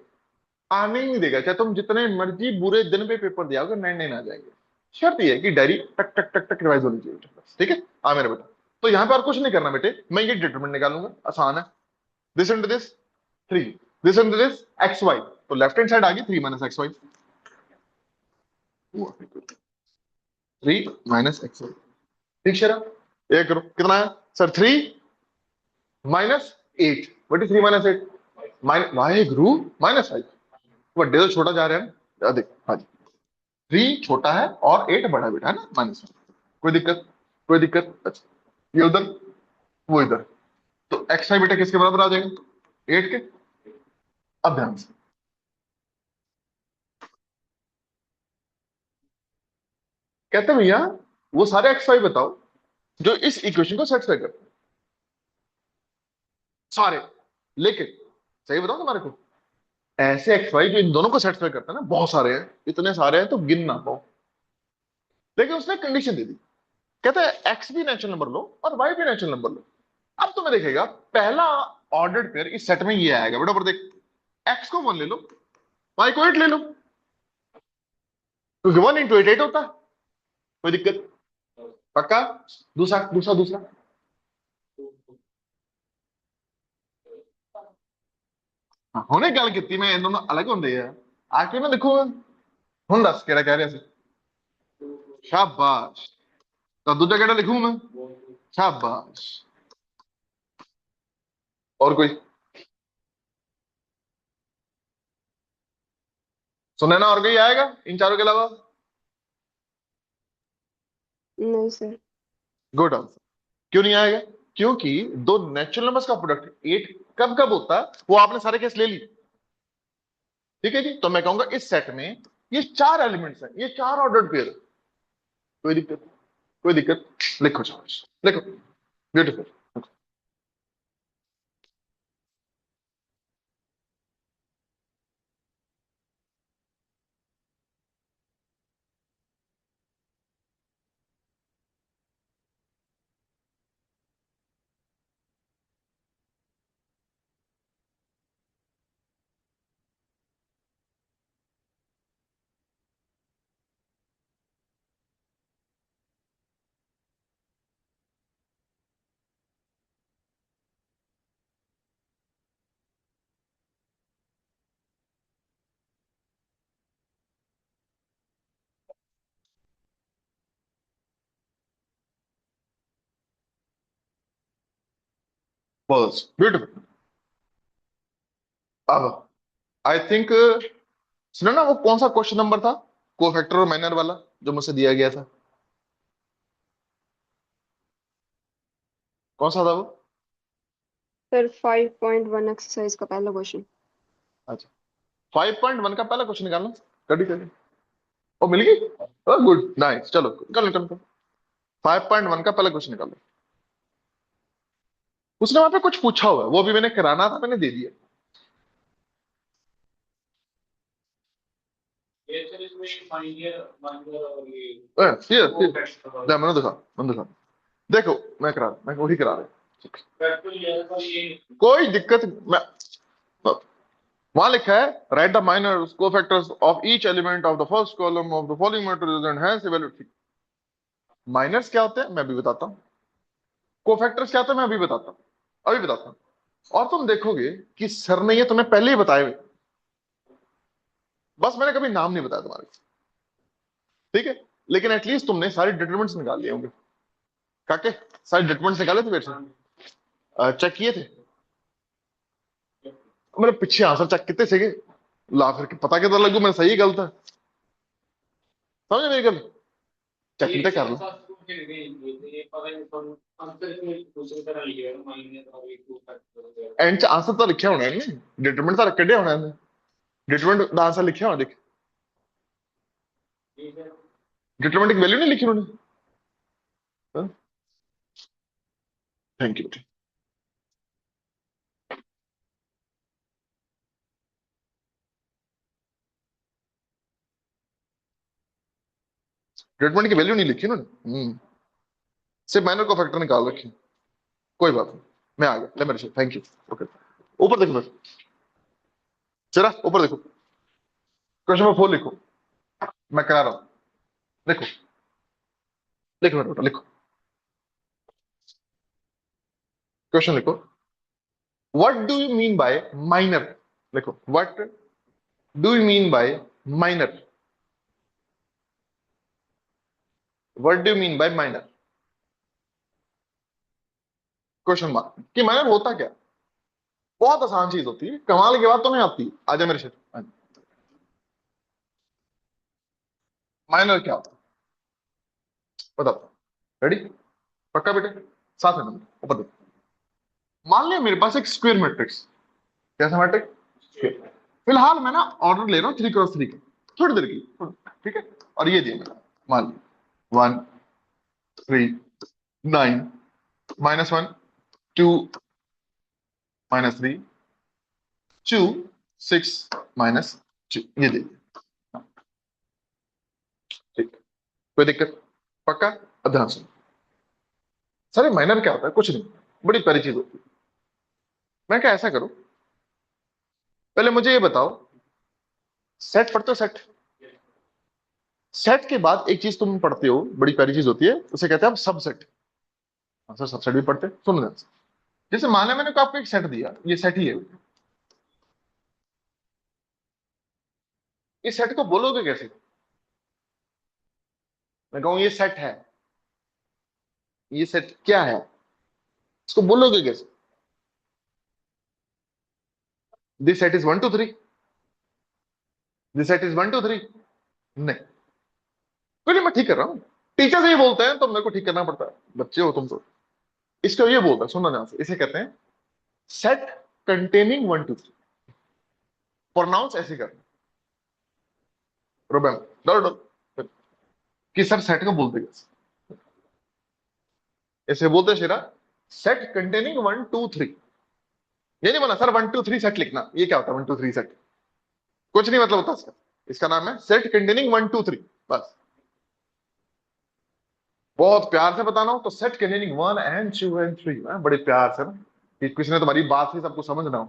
आने ही नहीं देगा, चाहे तुम जितने मर्जी बुरे दिन पे पेपर दिया होगा 99 आ जाएंगे। शर्त ये है कि डायरी टक टक टक टक रिवाइज होनी चाहिए बेटा, बस, ठीक है। हाँ मेरा बेटा, तो यहाँ पे और कुछ नहीं करना बेटे, मैं ये डिटरमिनेंट निकालूंगा, आसान है। This into this 3, this into this X Y, तो लेफ्ट हैंड साइड आ गई 3 माइनस एक्स वाई, 3 - x, ठीक शरा, ये करो कितना है सर, 3 - 8, वट इज 3 - 8, वाई गुरु -5, बड़े तो छोटा जा रहा है ना, देख हाँ जी, 3 छोटा है और 8 बड़ा बेटा है ना, माइनस, कोई दिक्कत, कोई दिक्कत, अच्छा, ये उधर, वो इधर, तो एक्स वाई बेटा किसके बराबर आ जाएगा, 8 के। अब ध्यान से, कहते हैं भैया वो सारे एक्स वाई बताओ जो इस इक्वेशन को सेटिस्फाई करते हैं, सारे, लेकिन सही बताओ तुम्हारे को, ऐसे एक्स वाई जो इन दोनों को सेटिस्फाई करते हैं ना, बहुत सारे हैं, इतने सारे हैं तो गिन ना पाओ, लेकिन उसने कंडीशन दे दी, कहता है एक्स भी नेचुरल नंबर लो और वाई भी नेचुरल नंबर लो। अब तुम्हें देखेगा पहला ऑर्डर्ड पेयर इस सेट में ये आएगा बेटा, पर देख, एक्स को 1 ले लो, वाई को 8 ले लो, क्योंकि 1 × 8 8 होता है, कोई दिक्कत, पक्का। दूसरा दूसरा दूसरा, हाँ, हुने गल की मैं इन दोनों अलग होंगे है, आके ना देखो, हूं दस केड़ा कह रहा सी, शाबाश, तो दूजा केड़ा लिखूं मैं, शाबाश, और कोई सुने ना, और कोई आएगा इन चारों के अलावा, नहीं सर। Good answer. क्यों नहीं आएगा, क्योंकि दो नेचुरल नंबर्स का प्रोडक्ट 8 कब कब होता है, वो आपने सारे केस ले ली, ठीक है जी, तो मैं कहूंगा इस सेट में ये 4 एलिमेंट्स हैं, ये 4 ऑर्डर्ड पेयर, कोई दिक्कत, कोई दिक्कत, लिखो चार्ज, लिखो, ब्यूटीफुल, बस ब्यूटीफुल। अब आई थिंक, सुनो ना, वो कौन सा क्वेश्चन नंबर था, कोफैक्टर और माइनर वाला, जो मुझसे दिया गया था, कौन सा था वो। सर 5.1 एक्सरसाइज का पहला क्वेश्चन। अच्छा, 5.1 का पहला क्वेश्चन निकालना, कभी कभी, ओ मिल गई, गुड नाइस, चलो निकालो निकालो, 5.1 का पहला क्वेश्चन निकालो। उसने वहां पे कुछ पूछा हुआ है, वो भी मैंने कराना था, मैंने दे दिया। मैंने दिखा, मैंने दिखा, देखो, मैं वही करा रहा हूँ, कोई दिक्कत, मैं वहां लिखा है right the minor cofactors of each element of the first column of the following matrices and hence evaluate. Minors क्या होते हैं मैं भी बताता हूँ, कोफैक्टर्स क्या होते हैं मैं अभी बताता हूँ, अभी बताता हूँ, और तुम देखोगे कि सर ने ये तुम्हें पहले ही बताए हुए, बस मैंने कभी नाम नहीं बताया तुम्हारे, ठीक है, लेकिन एटलीस्ट तुमने सारे डिटरमिनेंट्स निकाल लिए होंगे, काके सारे डिटरमिनेंट्स निकाले थे मेरे से, चेक किए थे, मेरे पीछे आंसर चेक कितने थे, ला फिर पता कितना लगू मैं सही गलत है, समझ मेरी गल, चेक भी तो कर लो, एंड च आंसर तो लिखा होना है ना, डिटरमिनेंट तो कढ़िया होना है, डिटरमिनेंट का आंसर लिखा होना, देख, डिटरमिनेंट की वैल्यू नहीं लिखी उन्होंने, थैंक यू। डिटरमिनेंट की वैल्यू नहीं लिखी उन्होंने, सिर्फ माइनर को फैक्टर निकाल रखी, कोई बात नहीं, मैं आ गया, ले मेरे से, थैंक यू। ओके, ऊपर देखो फिर, चला ऊपर देखो, क्वेश्चन नंबर 4 लिखो, मैं करा रहा हूं, लिखो, लिखो मेरे बेटा, लिखो, क्वेश्चन लिखो। What do you mean by minor? लिखो, what do you mean by minor? What do you mean by minor? Question mark कि माइनर होता क्या? बहुत आसान चीज होती है, कमाल की बात तो नहीं आती। आजा मेरे से, माइनर क्या होता है बताओ। रेडी? पक्का बेटे? साथ में ऊपर देखो। मान लिया मेरे पास एक स्क्वायर मैट्रिक्स, कैसा मैट्रिक्स? फिलहाल मैं ना ऑर्डर ले रहा हूँ 3 क्रॉस 3 का, थोड़ी देर की, ठीक है। और ये दिया मेरा, मान लिया 1 3 9 -1 2 -3 2 6 -2, ये दे दिया। ठीक, कोई दिक्कत? पक्का? अब ध्यान सुनो। सर माइनर क्या होता है? कुछ नहीं, बड़ी प्यारी चीज होती है। मैं क्या ऐसा करूं, पहले मुझे ये बताओ, सेट पढ़ते हो? सेट, सेट के बाद एक चीज तुम पढ़ते हो, बड़ी प्यारी चीज होती है, उसे कहते हैं हम सबसेट। हाँ सर, सबसेट भी पढ़ते हैं, सुनो ध्यान से। जैसे मान लिया मैंने आपको एक सेट दिया, ये सेट ही है, इस सेट को बोलोगे कैसे? मैं कहूँ ये सेट है, ये सेट क्या है, इसको बोलोगे कैसे? This set is 1 2 3, this set is 1 2 3। नहीं, कोई नहीं, मैं ठीक कर रहा हूँ। टीचर से ये बोलते हैं तो मेरे को ठीक करना पड़ता है, बच्चे हो तुम तो। इसको ये बोलता है, सुनना ध्यान से, इसे कहते हैं सेट कंटेनिंग 1 2 3। प्रोनाउंस ऐसे करना, रोबेम, डर डर, कि सर सेट को बोलते कैसे? ऐसे बोलते शेरा, सेट कंटेनिंग 1 2 3। ये नहीं बोला सर 1 2 3 सेट लिखना, ये क्या होता है 1 2 3 सेट? कुछ नहीं मतलब होता इसका, इसका नाम है सेट कंटेनिंग 1 2 3, बस। बहुत प्यार से बताना हो तो सेट कंटेनिंग 1 and 2 and 3, बड़े प्यार से ना, कि किसी ने तुम्हारी बात ही सबको समझना हो,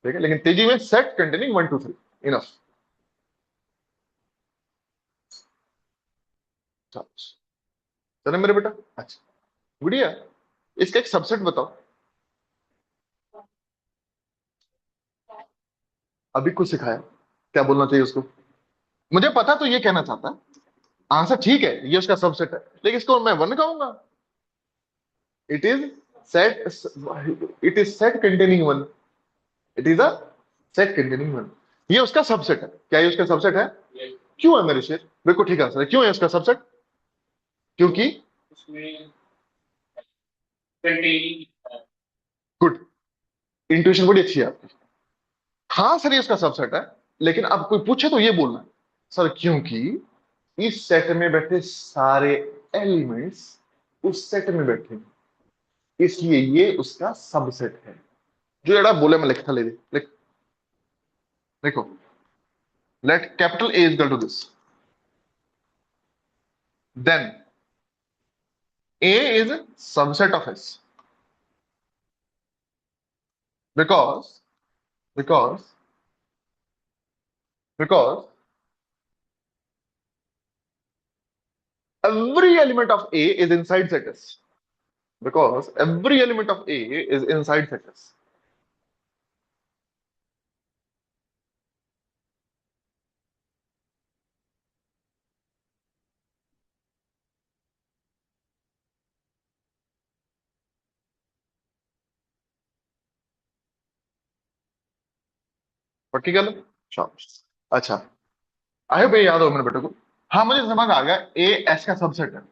ठीक है, लेकिन तेजी में सेट कंटेनिंग 1 2 3, इनफ। चलो मेरे बेटा, अच्छा, गुड़िया, इसका एक सबसेट बताओ। अभी कुछ सिखाया, क्या बोलना चाहिए उसको? मुझे पता तो ये कहना चाहता है, आंसर ठीक है, ये उसका सबसेट है, लेकिन इसको मैं वन कहूंगा? It is set, it is set containing 1, it is a set containing 1। ये उसका सबसेट है, क्या ये उसका सबसेट है? क्यों है मेरे शेर? बिल्कुल ठीक आंसर है, क्यों है उसका सबसेट? क्योंकि गुड, इंट्यूशन बड़ी अच्छी है आपकी। हाँ सर, ये उसका सबसेट है, लेकिन अब कोई पूछे तो ये बोलना, सर क्योंकि इस सेट में बैठे सारे एलिमेंट्स उस सेट में बैठे हैं, इसलिए ये उसका सबसेट है। जो एड़ा बोले मैं लिखता ले लिख, देखो, let capital A is equal to this, then A is subset of S, because because because every element of A is inside set S. Because every element of A is inside set S. पक्की गल? शाबाश। अच्छा, आई होप ये याद हो मेरे बेटे को। हाँ मुझे समझ आ गया, ए एस का सबसेट है।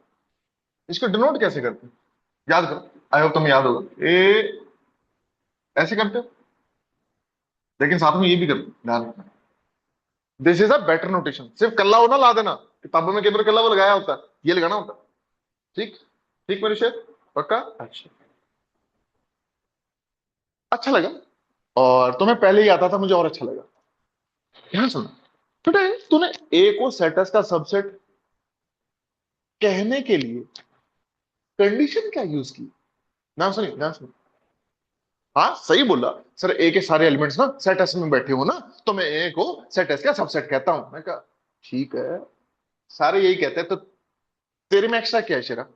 इसको डिनोट कैसे करते हैं? याद करो, आई होप तुम्हें याद होगा। ए ऐसे करते हो, लेकिन साथ में ये भी करते हो, ध्यान रखना, this is a better notation. सिर्फ कल्ला हो ना ला देना, किताबों में केंद्र कल्ला वो लगाया होता है, ये लगाना होता है। ठीक, ठीक मेरे शेर, पक्का? अच्छा, अच्छा लगा, और तुम्हें पहले ही आता था, मुझे और अच्छा लगा। ध्यान सुनो बेटा, तूने ए को सेटस का सबसेट कहने के लिए कंडीशन क्या यूज की? नाम सुनिए, नाम सुनिए, हाँ सही बोला सर, ए के सारे एलिमेंट्स ना सेट एस में बैठे हो ना, तो मैं ए को सेट एस का सबसेट कहता हूं। मैं कहा ठीक है, सारे यही कहते हैं, तो तेरे में एक्स्ट्रा क्या है शेरा?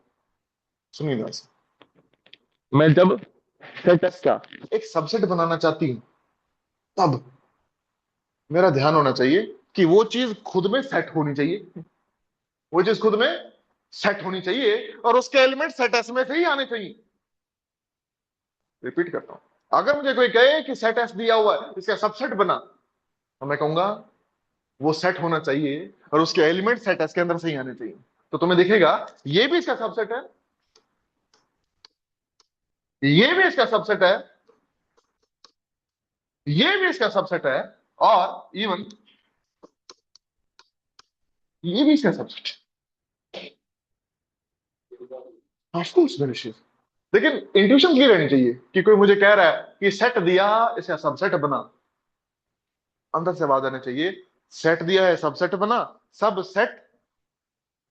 सुनिए ध्यान से, मैं जब सेट एस का एक सबसेट बनाना चाहती हूँ, तब मेरा ध्यान होना चाहिए कि वो चीज खुद में सेट होनी चाहिए, वो चीज खुद में सेट होनी चाहिए, और उसके एलिमेंट सेट एस में से ही आने चाहिए। रिपीट करता हूं, अगर मुझे कोई कहे कि सेट एस दिया हुआ है, इसका सबसेट बना, तो मैं कहूंगा वो सेट होना चाहिए और उसके एलिमेंट सेट एस के अंदर से ही आने चाहिए। तो तुम्हें दिखेगा ये भी इसका सबसेट है, ये भी इसका सबसेट है, ये भी इसका सबसेट है, और इवन ये भी इसका सबसेट है। ऑफ कोर्स वेरी, लेकिन इंट्यूशन क्लियर रहनी चाहिए कि कोई मुझे कह रहा है कि सेट दिया, इसका सबसेट बना, अंदर से आवाज आनी चाहिए, सेट दिया है सबसेट बना। सब सेट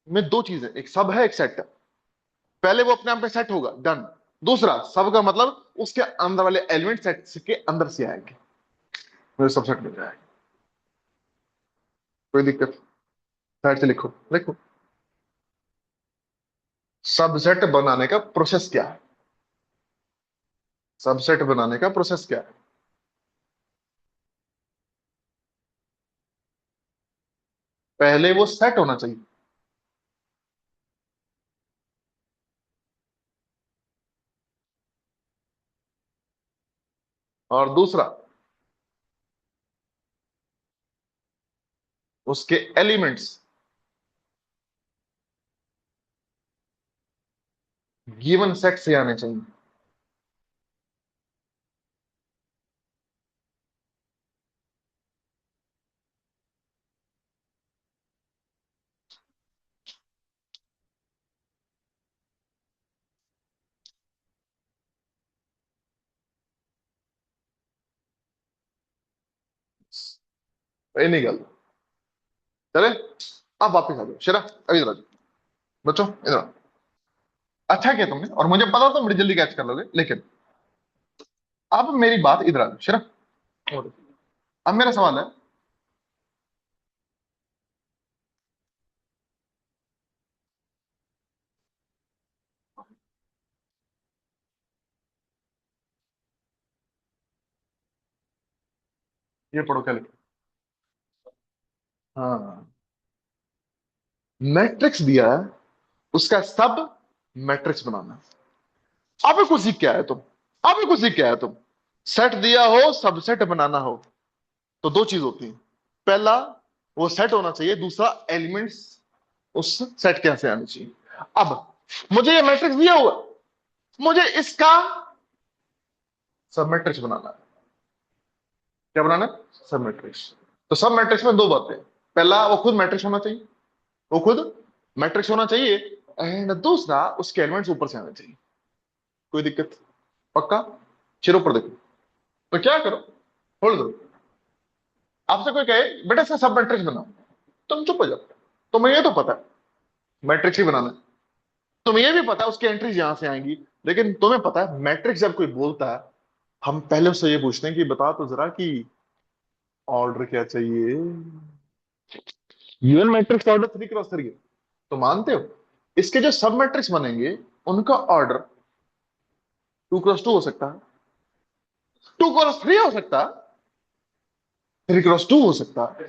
में दो चीजें, एक सब है एक सेट है। पहले वो अपने आप में सेट होगा, डन। दूसरा, सब का मतलब उसके अंदर वाले एलिमेंट सेट के अंदर से आएंगे, मुझे सबसेट मिल जाएगा। कोई दिक्कत? साइड से लिखो, लिखो। सबसेट बनाने का प्रोसेस क्या है? सबसेट बनाने का प्रोसेस क्या है? पहले वो सेट होना चाहिए, और दूसरा उसके एलिमेंट्स गिवन सेट से आने चाहिए। ये नहीं गल, चले। अब वापिस आ जाओ शेरा, अभी इधर आ जाओ बच्चों, इधर आओ। अच्छा किया तुमने, और मुझे पता तुम बड़ी जल्दी कैच कर लोगे, लेकिन अब मेरी बात इधर आ जाओ शेरा। अब मेरा सवाल है, ये पढ़ो क्या लिखा। हाँ, मैट्रिक्स दिया है, उसका सब मैट्रिक्स बनाना। अभी कुछ सीख के आए तुम, अभी कुछ सीख के आए तुम। सेट दिया हो, सबसेट बनाना हो, तो दो चीज होती है। पहला, वो सेट होना चाहिए, दूसरा एलिमेंट्स उस सेट कैसे आने चाहिए। अब मुझे ये मैट्रिक्स दिया हुआ, मुझे इसका सब मैट्रिक्स बनाना है। क्या बनाना है? सब मैट्रिक्स। तो सब मैट्रिक्स में दो बातें, पहला वो खुद मैट्रिक्स होना चाहिए, वो खुद मैट्रिक्स होना चाहिए, एंड दूसरा उसके एलिमेंट्स ऊपर से आने चाहिए। कोई दिक्कत? पक्का? सिर ऊपर देखो। तो क्या करो, होल्ड करो। आपसे कोई कहे बेटा इसका सब मैट्रिक्स बनाओ, तुम चुप हो जाओ। तुम्हें ये तो पता है मैट्रिक्स ही बनाना है, तुम्हें ये भी पता है उसकी एंट्रीज यहां से आएंगी, लेकिन तुम्हें पता है मैट्रिक्स जब कोई बोलता है, हम पहले उससे ये पूछते हैं कि बता तो जरा कि ऑर्डर क्या चाहिए। यूएन मैट्रिक्स ऑर्डर 3x3 है, तो मानते हो इसके जो सब मैट्रिक्स बनेंगे उनका ऑर्डर 2x2 हो सकता है, 2x3 हो सकता है, 3x2 हो सकता है।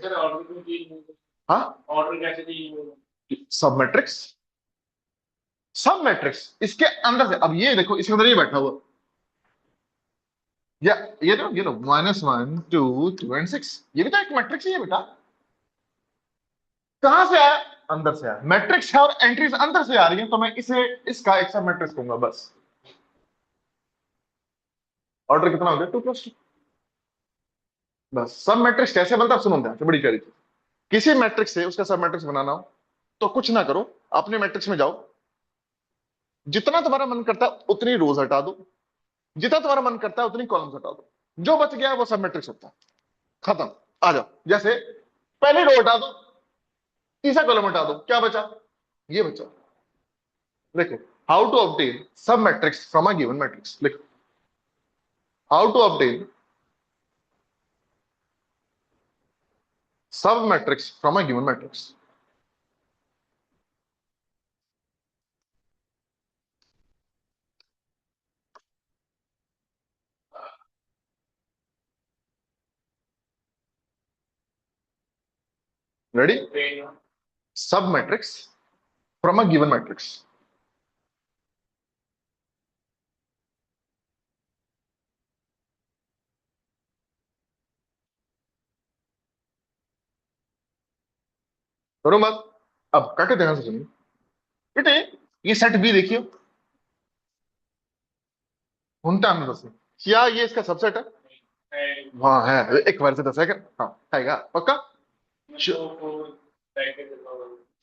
हाँ, ऑर्डर कैसे चाहिए? सब मैट्रिक्स, सब मैट्रिक्स इसके अंदर से। अब ये देखो, इसके अंदर ये बैठा हुआ, या ये लो -1 2 2 एंड 6, ये भी तो एक मैट्रिक्स ही है बेटा। कहां से आया? अंदर से आया। मैट्रिक्स है और एंट्रीज अंदर से आ रही है, तो मैं इसे इसका एक सब मैट्रिक्स कहूंगा बस। ऑर्डर कितना हो गया? 2x2। बस सब मैट्रिक्स कैसे बनता है सुनो ध्यान से, बड़ी प्यारी चीज। किसी मैट्रिक्स से उसका सब मैट्रिक्स बनाना हो, तो कुछ ना करो, अपने मैट्रिक्स में जाओ, जितना तुम्हारा मन करता है उतनी रोज हटा दो, जितना तुम्हारा मन करता है उतनी कॉलम्स हटा दो, जो बच गया वो सब मैट्रिक्स होता है। खत्म। आ जाओ, जैसे पहली रो हटा दो, तीसरा कॉलम हटा दो, क्या बचा? ये बचा। देखो, how to obtain sub matrix from a given matrix, लिखो। How to obtain sub matrix from a given matrix. Ready? Sub matrix from a given matrix. करो मत। अब काके ध्यान से सुनिए बेटे, ये सेट बी देखिए, घूमता हमने दस में, क्या ये इसका सबसेट है? हाँ है, एक बार से 10 सेकंड, हाँ है पक्का?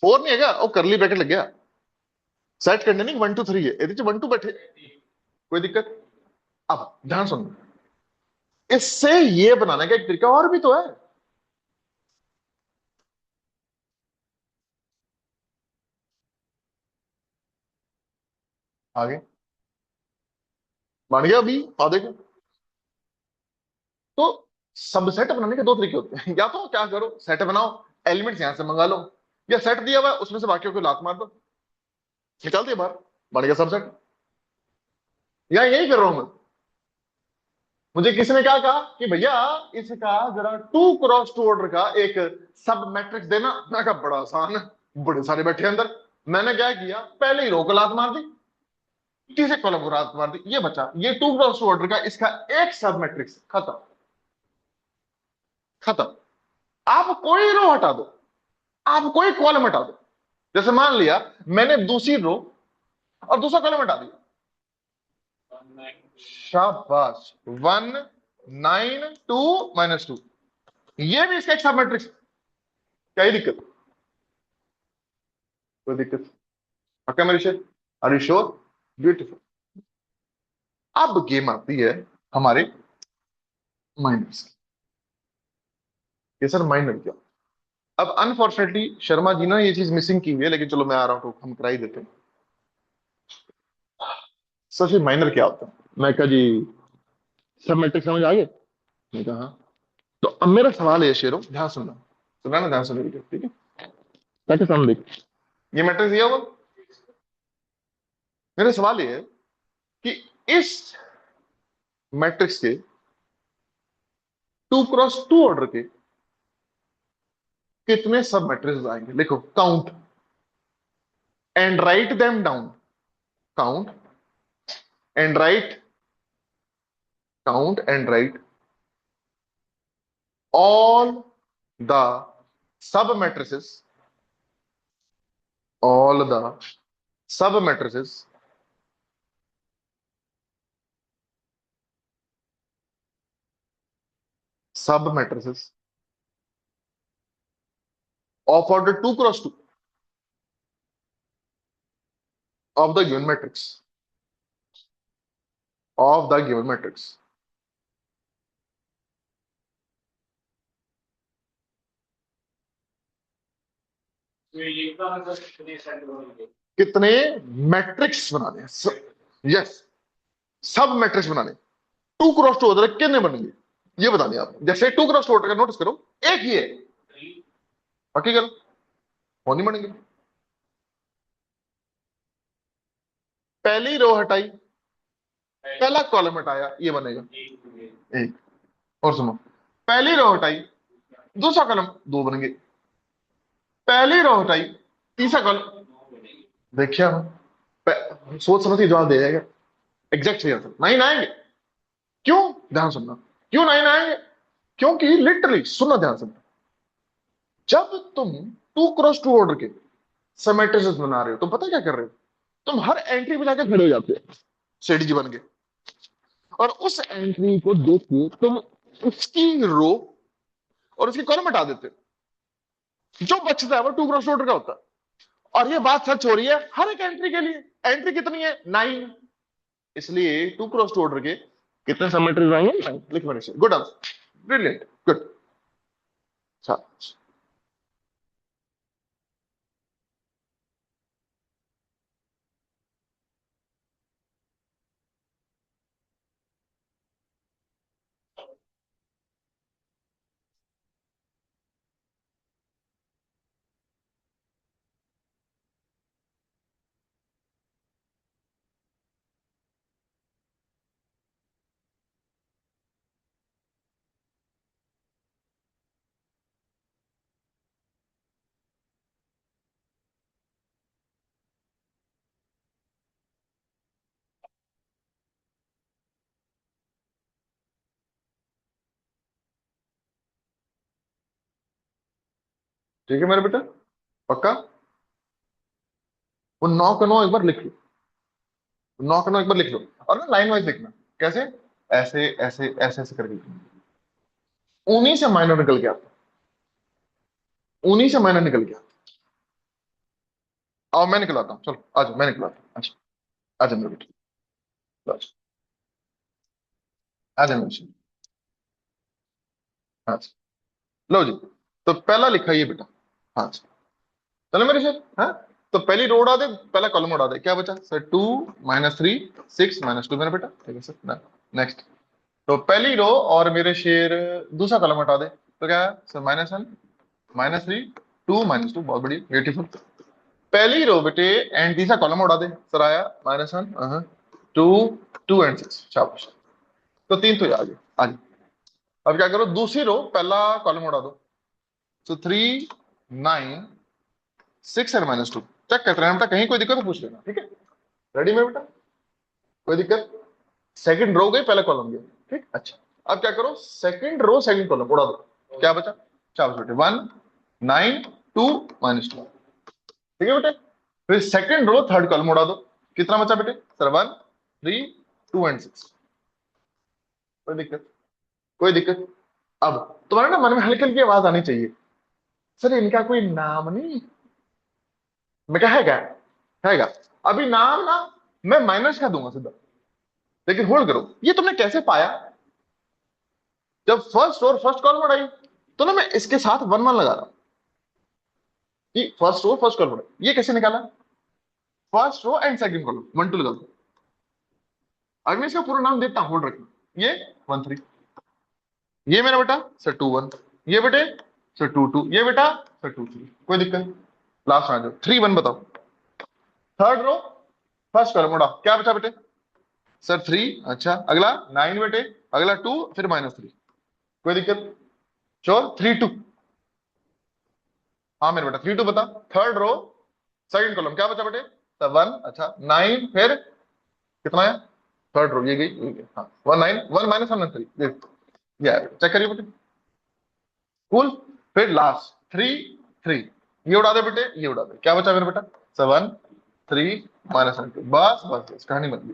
फोर नहीं है क्या? ओ करली ब्रैकेट लग गया, सेट करने नहीं, 1 2 3 है, यदि 1 2 बैठे कोई दिक्कत? अब ध्यान सुनो, इससे ये बनाने का एक तरीका और भी तो है। आगे बन गया अभी, आ देखो। तो सबसेट बनाने के दो तरीके होते हैं, या तो क्या करो, सेट बनाओ, एलिमेंट्स यहां से मंगा लो, या सेट दिया हुआ है उसमें से बाकियों को लात मार दो, निकाल दिया बाहर, बन गया सबसेट। या यही कर रहा हूं मैं। मुझे किसी ने क्या कहा कि भैया इसका जरा 2 क्रॉस 2 ऑर्डर का एक सब मैट्रिक्स देना, मैं कहा बड़ा आसान है, बड़े सारे बैठे अंदर। मैंने क्या किया, पहले ही रो को लात मार दी, तीसरे कॉलम को लात मार दी, ये बचा, ये 2 क्रॉस 2 ऑर्डर का इसका एक सब मैट्रिक्स, खत्म। खत्म। आप कोई रो हटा दो, आप कोई कॉलम हटा दो, जैसे मान लिया मैंने दूसरी रो और दूसरा कॉलम हटा दिया, शाबाश, 1 9 2 -2, ये भी इसका एक सब मैट्रिक्स। क्या ही दिक्कत? कोई दिक्कत? पक्का मेरे शेर? Are you sure? ब्यूटीफुल। अब गेम आती है हमारे माइनर्स की। ये सर माइनर क्या? अब अनफॉर्चुनेटली शर्मा जी ने ये चीज मिसिंग की हुई है, लेकिन चलो मैं आ रहा हूं तो हम करा ही देते हैं। सर फिर माइनर क्या होता है? मैं कहा जी, सब मैट्रिक्स समझ आ गए? मैं कहा हाँ। तो अब मेरा सवाल है शेरों, ध्यान सुनना, सुना ना, ध्यान सुनो, ठीक है? ताकि सामने देख, ये मैट्रिक्स दिया होगा, मेरा सवाल ये है कि इस मैट्रिक्स के 2 क्रॉस 2 ऑर्डर के कितने सब मैट्रिक्स आएंगे? लिखो, count and write them down. Count and right, count and right all the sub matrices, all the sub matrices sub matrices of order 2 × 2 of the given matrix, of the given matrix। कितने मैट्रिक्स बनाने हैं? यस, सब मैट्रिक्स बनाने। 2 × 2 ऑर्डर कितने बनेंगे ये बताने आप, जैसे 2 × 2 ऑर्डर का नोटिस करो, एक ही है, बाकी गल हो नहीं बनेंगे। पहली रो हटाई, पहला कॉलम हटाया, ये बनेगा एक। और सुनो, पहली रो हटाई, दूसरा कॉलम, दो बनेंगे। पहली रो हटाई, तीसरा कॉलम, देखिए सोच समझ के जवाब दे जाएगा, एग्जैक्ट सही आंसर 9 आएंगे। क्यों? ध्यान सुनना, क्यों 9 आएंगे? क्योंकि लिटरली सुनना ध्यान से, जब तुम 2 × 2 ऑर्डर के समेट्रिसेस बना रहे हो, तुम पता क्या कर रहे हो? तुम हर एंट्री पे जाकर खड़े हो जाते हो सेठ जी बन के, और उस एंट्री को देख के तुम उसकी रो और उसकी कॉलम हटा देते हो, जो बचता है वो 2 × 2 ऑर्डर का होता है। और ये बात सच हो रही है हर एक एंट्री के लिए। एंट्री कितनी है? 9। इसलिए 2 × 2 ऑर्डर के कितने सब मैट्रिक्स आएंगे? 9। लिख मैंने, गुड आंसर, ब्रिलियंट, गुड। अच्छा, ठीक है मेरे बेटा, पक्का? वो 9 का 9 एक बार लिख लो, 9 का 9 एक बार लिख लो, और ना लाइन वाइज लिखना। कैसे? ऐसे ऐसे ऐसे ऐसे करके लिखना। उन्हीं से माइनर निकल गया, उन्हीं से माइनर निकल गया। आओ मैं निकलाता हूँ, चलो आज मैं निकलाता हूँ। अच्छा, आज मेरे बेटा, आज आज मेरे बेटा। हाँ जी। लो जी, तो पहला लिखा ये बेटा। हाँ जी, चलो मेरे सर। हाँ, तो पहली रो उड़ा दे, पहला कॉलम उड़ा दे। क्या बचा सर? 2 - 3 6 - 2 मेरा बेटा, ठीक है सर। नेक्स्ट। तो पहली रो और मेरे शेर दूसरा कॉलम हटा दे, तो क्या है सर? -1 -3 2 - 2, बहुत बढ़िया, ब्यूटीफुल। पहली रो बेटे एंड तीसरा कॉलम उड़ा दे सर। आया -1 2 2 एंड 6, शाबाश। तो तीन तो आ गए, आ गए। अब क्या करो, दूसरी रो पहला कॉलम उड़ा दो। तो 3 9 6 एंड -2 चेक करते रहना बेटा, कहीं कोई दिक्कत तो पूछ लेना, ठीक है? रेडी में बेटा, कोई दिक्कत? सेकंड रो गई, पहला कॉलम गया, ठीक। अच्छा, अब क्या करो, सेकंड रो सेकंड कॉलम उड़ा दो। क्या बचा? चार बेटे, 1 9 2 -2, ठीक है बेटे। फिर सेकंड रो थर्ड कॉलम उड़ा दो। कितना बचा बेटे सर? 1 3 2 एंड 6। कोई दिक्कत? कोई दिक्कत? अब तुम्हारे ना मन में हल्की हल्की आवाज आनी चाहिए, सर इनका कोई नाम नहीं? मैं क्या है, क्या है क्या? अभी नाम ना मैं माइनस का दूंगा सीधा, लेकिन होल्ड करो, ये तुमने कैसे पाया? जब फर्स्ट और फर्स्ट कॉलम उड़ाई तो ना मैं इसके साथ 1 1 लगा रहा हूं कि फर्स्ट रो फर्स्ट कॉलम उड़ाई। ये कैसे निकाला? First row and second column 1 2 लगा दो। अब मैं इसका पूरा नाम देता हूं, होल्ड रखना। ये 1 3, ये मेरा बेटा सर 2 1, ये बेटे सर 2 2, ये बेटा सर 2 3। कोई दिक्कत? लास्ट में आ जाओ, 3 1 बताओ। थर्ड रो फर्स्ट कॉलम उड़ा, क्या बचा बेटे सर? 3। अच्छा, अगला 9 बेटे, अगला 2, फिर -3। कोई दिक्कत? श्योर? 3 2। हाँ मेरे बेटा 3 2 बता। थर्ड रो सेकंड कॉलम क्या बचा बेटे सर? 1। अच्छा, 9 फिर कितना है? थर्ड रो ये गई। हाँ, 1 9 1 -1 3, ये चेक करिए बेटे। कूल। फिर लास्ट 3 3, ये उड़ा दे बेटे, ये उड़ा दे। क्या बचा मेरे बेटा सर? 1 3 -2। बस बस बस, कहानी बन गई।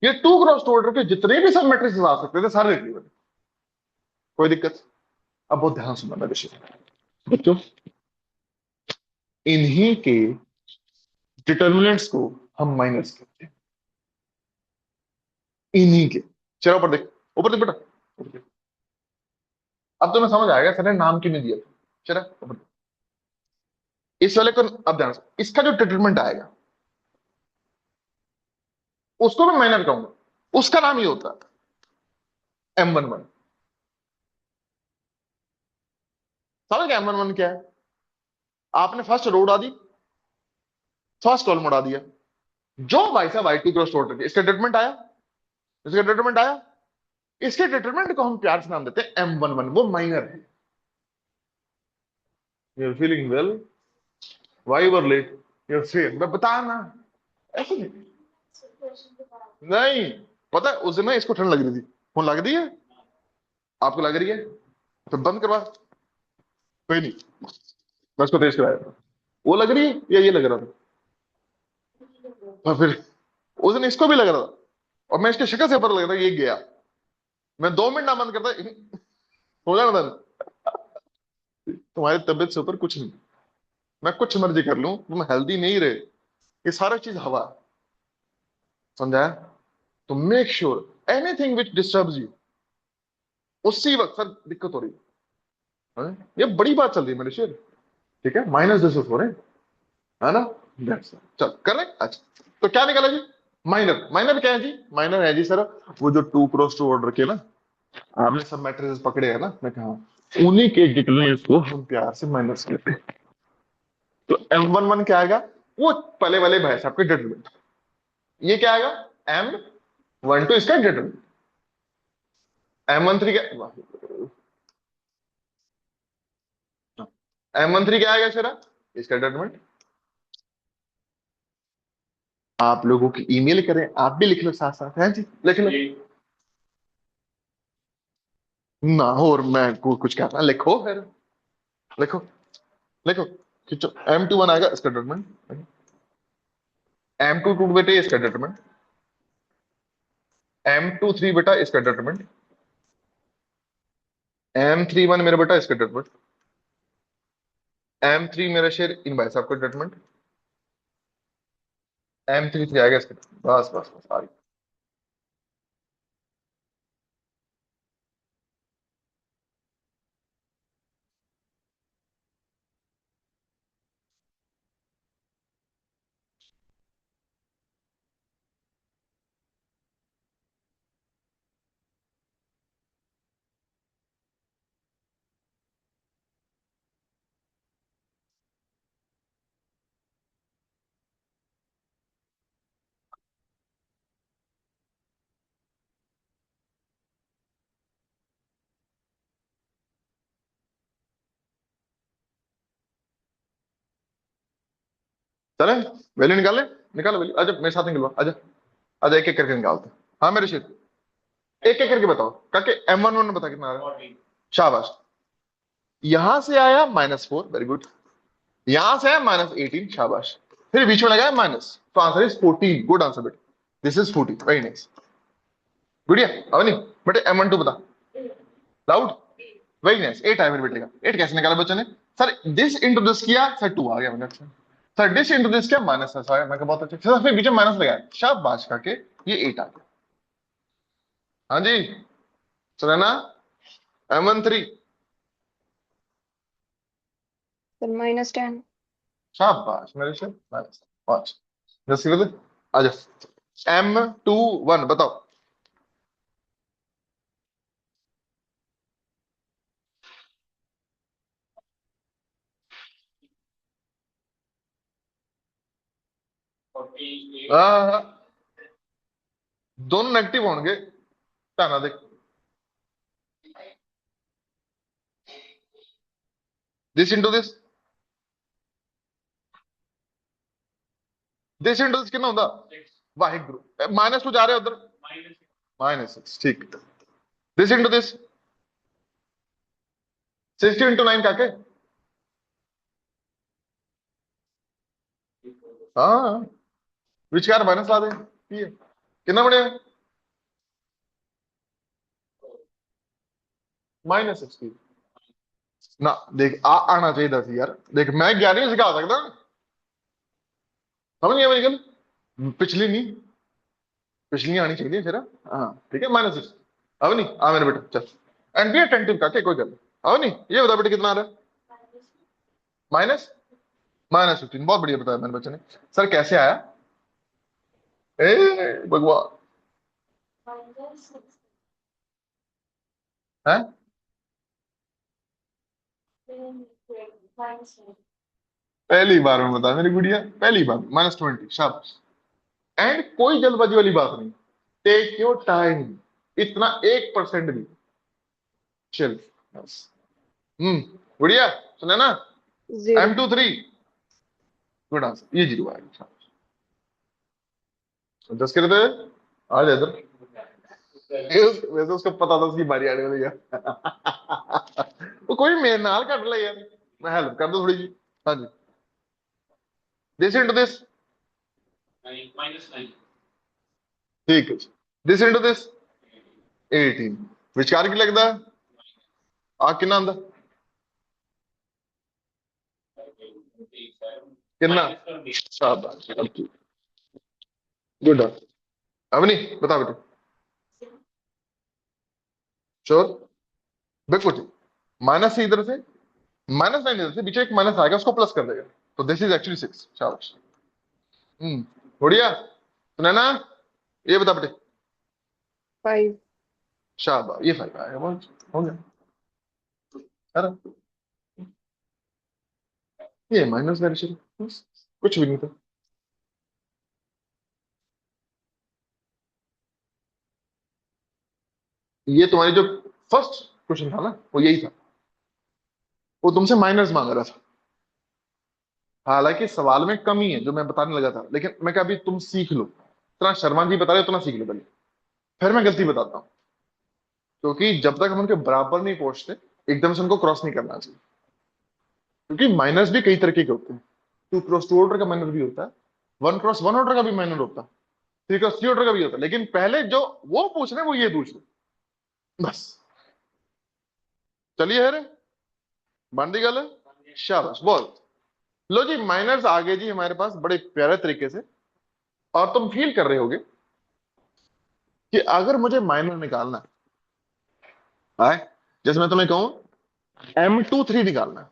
ये टू क्रॉस टू ऑर्डर के जितने भी सब मैट्रिक्स आ सकते थे सारे लिख लिए बेटे। कोई दिक्कत? अब बहुत ध्यान सुनना मेरे विषय बच्चों, इन्हीं के डिटर्मिनेंट्स को हम माइनस कहते हैं, इन्हीं के। चलो ऊपर देख, ऊपर देख बेटा, ऊपर देख। अब तुम्हें समझ आएगा सर ने नाम क्यों नहीं दिया था। चलो ऊपर देख। इस वाले को अब ध्यान से, इसका जो डिटरमिनेंट आएगा उसको मैं माइनर कहूंगा, उसका नाम ये होता है M11। समझ गया M11 क्या है? आपने फर्स्ट रो उड़ा दी, फर्स्ट कॉलम उड़ा दिया, जो भाई साहब Y2 क्रॉस टोटल, इसका डिटरमिनेंट आया, इसका डिटरमिनेंट आया। इसके डिटरमिनेंट को हम प्यार से नाम देते हैं M11, वो माइनर है। You're feeling well? Why you were late? You're fair, मैं बता ना, ऐसे नहीं। नहीं, पता है उस दिन ना इसको ठंड लग रही थी। फोन लग रही है? आपको लग रही है तो बंद करवा। कोई नहीं, मैं उसको तेज कराया था। वो लग रही है या ये लग रहा था? और फिर उस दिन इसको भी लग रहा था, और मैं इसके शक्ल से पता लग रहा था ये गया। मैं 2 मिनट ना बंद करता, हो जाना था। तुम्हारी तबियत से ऊपर कुछ नहीं, मैं कुछ मर्जी कर लूं, तुम हेल्दी नहीं रहे, ये सारा चीज हवा है। समझाया? तो make sure anything which disturbs you, उसी वक्त सर दिक्कत हो रही है। ये बड़ी बात चल रही है मेरे शेर, ठीक है? -10 हो रहे हैं, है ना? चल कर रहे हैं? अच्छा, तो क्या निकला जी? माइनर। माइनर क्या है जी? माइनर है जी सर वो जो 2 क्रॉस 2 ऑर्डर के ना आपने सब मैट्रिसेस पकड़े हैं ना, मैं कहा उन्हीं के डिटरमिनेंट्स को हम प्यार से माइनर्स कहते हैं। तो M11 क्या आएगा? वो पहले वाले भाई साहब के डिटरमिनेंट। ये क्या आएगा? M12 इसका डिटरमिनेंट। M13 क्या? M13 क्या आएगा सर? इसका डिटरमिनेंट। आप लोगों की ईमेल करें, आप भी लिख लो साथ साथ, है जी? लिख लो ना, और मैं कुछ कहना, लिखो फिर। लिखो लिखो, खींचो। M21 आएगा इसका डिटरमिनेंट, M22 बेटे इसका डिटरमिनेंट, M23 बेटा इसका डिटरमिनेंट, M31 मेरा बेटा इसका डिटरमिनेंट, M3 मेरा शेर इन भाई साहब का डिटरमिनेंट, M33 आएगा इसका बस बस बस आ गई। चले वैल्यू निकाल ले, निकालो वैल्यू, आजा मेरे साथ निकलवा, आजा आजा, एक एक करके निकालते हैं। हाँ मेरे शेर, एक एक करके बताओ काके। M11 बता कितना आ रहा है, शाबाश। यहां से आया -4, वेरी गुड। यहां से आया -18, शाबाश। फिर बीच में लगाया माइनस, तो आंसर इज 14, गुड आंसर बेटे, दिस इज 14, वेरी नाइस, गुड़िया। अब नहीं बेटे, M12 बता, लाउड, वेरी नाइस। 8 आया मेरे बेटे का, 8 कैसे निकाला बच्चों ने? सर दिस इंटू दिस किया, सर 2 आ गया मैंने, अच्छा। सर डिश इंटू दिस किया, माइनस आ गया, मैं कहा बहुत अच्छे। सर फिर बीच में माइनस लगाया, शाबाश काके, ये 8 आ गया। हाँ जी, सुना ना, M13, सर -10। शाबाश मेरे से, माइनस 5, 10 की बदले, आ जाओ। M21 बताओ। हाँ, दोनों नेगेटिव होंगे, ध्यान देख। This into this into this कितना होता, वाहिगुरु, माइनस टू जा रहे उधर, -6, ठीक। दिस इंटू दिस 60 × 9 काके, हाँ विचकार माइनस ला दे, ये कितना बढ़िया, -16 ना। देख आना चाहिए 10 यार, देख मैं 11वीं में सिखा सकता, समझ गया मेरी गल, पिछली नहीं, पिछली आनी चाहिए फिर, हाँ ठीक है, -6। अब नहीं आ मेरे बेटे, चल एंड बी अटेंटिव काके, कोई गल नहीं। अब नहीं, ये बता बेटे कितना आ रहा है, माइनस -15, बहुत बढ़िया बताया मैंने बच्चे ने। सर कैसे आया, ए भगवान है, पहली बार में बता मेरी गुड़िया, पहली बार, -20, शाबाश। एंड कोई जल्दबाजी वाली बात नहीं, टेक योर टाइम, इतना 1% भी, चिल, बस। बढ़िया, सुना ना, 0। M23, गुड आंसर, ये 0 आएगा, 10 के रहते, आ जाए इधर। वैसे उसको पता था उसकी बारी आने वाली है। वो कोई मेरे नाल कट ले यार, मैं हेल्प कर दो थोड़ी जी। हाँ जी, दिस इंटू दिस, ठीक है, दिस इंटू दिस 18, विचकार की लगता है, आ कितना आंदा, कितना, शाबाश, गुड। अब नहीं बता बेटे, श्योर, बिल्कुल ठीक। माइनस से इधर से, -9 इधर से, पीछे एक माइनस आएगा, उसको प्लस कर देगा, तो दिस इज एक्चुअली 6, शाबाश। बढ़िया, सुना ना, ये बता बेटे, 5। शाबाश, ये 5 आएगा, बहुत हो गया। अरे ये माइनस वेरिएशन, कुछ भी नहीं था। ये तुम्हारी जो फर्स्ट क्वेश्चन था ना, वो यही था, वो तुमसे माइनस मांग रहा था। हालांकि सवाल में कमी है जो मैं बताने लगा था, लेकिन मैं कहा अभी तुम सीख लो, इतना शर्मा जी बता रहे हो, उतना सीख लो पहले, फिर मैं गलती बताता हूँ। क्योंकि जब तक हम उनके बराबर नहीं पहुंचते, एकदम से उनको क्रॉस नहीं करना चाहिए। क्योंकि माइनर्स भी कई तरीके के होते हैं। 2x2 ऑर्डर का माइनर भी होता है, 1x1 ऑर्डर का भी माइनर होता है, 3x3 ऑर्डर का भी होता है, लेकिन पहले जो वो पूछ रहे हैं वो ये पूछ रहे हैं। बस चलिए है रे, बन दी गल है, शाबाश बहुत। लो जी, माइनर्स आ गए जी हमारे पास बड़े प्यारे तरीके से। और तुम फील कर रहे होगे कि अगर मुझे माइनर निकालना है, जैसे मैं तुम्हें कहूं M23 निकालना है,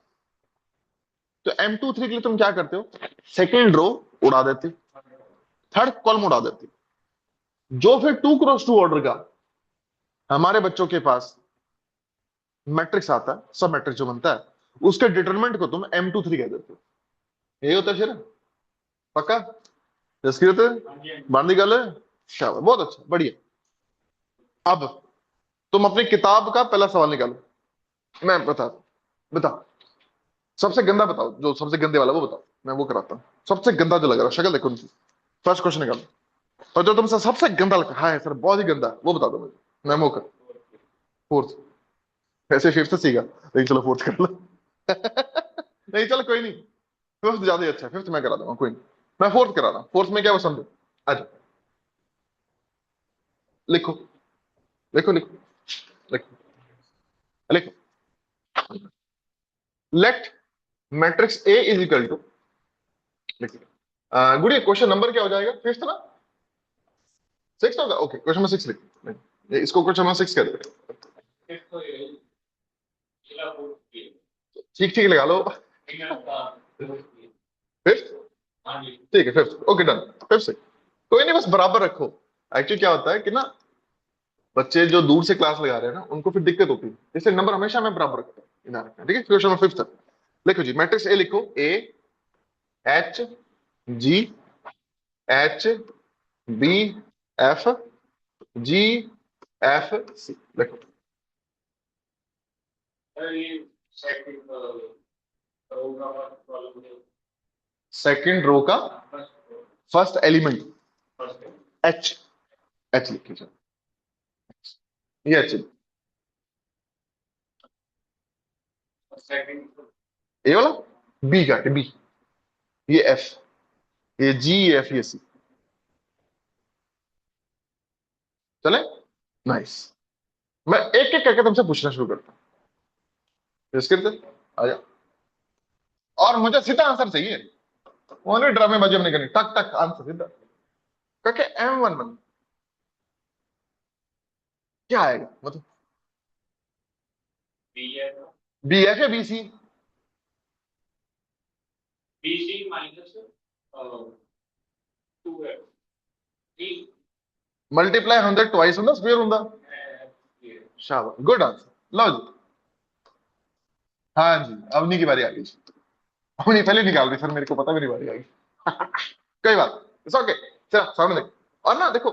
तो M23 के लिए तुम क्या करते हो? सेकेंड रो उड़ा देते, थर्ड कॉलम उड़ा देते, जो फिर 2x2 ऑर्डर का हमारे बच्चों के पास मैट्रिक्स आता है, सब मैट्रिक्स जो बनता है, उसके डिटरमिनेंट को तुम M23 कह देते हो। यही होता है शेर, पक्का? जसकीरत बांधी गल है, शाबाश बहुत अच्छा, बढ़िया। अब तुम अपनी किताब का पहला सवाल निकालो, मैं बता सबसे गंदा बताओ, जो सबसे गंदे वाला वो बताओ, मैं वो कराता हूँ। सबसे गंदा जो लग रहा है, शक्ल देखो उनकी। फर्स्ट क्वेश्चन निकालो, और जो तुमसे सबसे गंदा लगता है, हाँ है सर बहुत ही गंदा, वो बता दो मुझे, मैं वो कर। फोर्थ, ऐसे फिफ्थ सीखा, लेकिन चलो फोर्थ कर लो। नहीं चलो कोई नहीं, फिफ्थ ज्यादा ही अच्छा है, फिफ्थ मैं करा दूंगा, कोई नहीं। मैं फोर्थ करा रहा हूँ, फोर्थ में क्या वो समझो। अच्छा, लिखो लिखो लिखो लिखो लिखो। Let matrix A is equal to, लिखो। गुड़िया क्वेश्चन नंबर क्या हो जाएगा, फिफ्थ ना, सिक्स होगा, ओके क्वेश्चन नंबर सिक्स लिखो, इसको क्वेश्चन नंबर सिक्स कह दो। ठीक ठीक लगा लो, फिफ्थ, ठीक है फिफ्थ, ओके डन, फिफ्थ से कोई नहीं, बस बराबर रखो। एक्चुअली क्या होता है कि ना, बच्चे जो दूर से क्लास लगा रहे हैं ना, उनको फिर दिक्कत होती है, इसलिए नंबर हमेशा मैं बराबर रखता हूँ, ध्यान रखना, ठीक है। क्वेश्चन नंबर फिफ्थ लिखो जी, मैट्रिक्स ए लिखो, a h g h b f g f c, लिखो। सेकंड रो का फर्स्ट एलिमेंट एच, एच लिखिए, ये एच, ए वाला बी का बी, ये एफ, ये जी, ये एफ, ये सी, चले नाइस। मैं एक एक करके तुमसे पूछना शुरू करता हूँ, इसके आ जा, और मुझे सीधा आंसर चाहिए, वो नहीं ड्रामेबाजी हम नहीं करनी, टक टक आंसर सीधा करके। M11 क्या आएगा मतलब, बी एफ या बी सी? मल्टीप्लाई 100 ट्वाइस ਹੁੰਦਾ स्क्वायर ਹੁੰਦਾ, शाबाश गुड आंसर। लो जी, हाँ जी, अवनी की बारी आ गई। अवनी पहले निकाल रही, सर मेरे को पता मेरी बारी आ गई। कोई बात, इट्स ओके, चलो सामने देख। और ना देखो,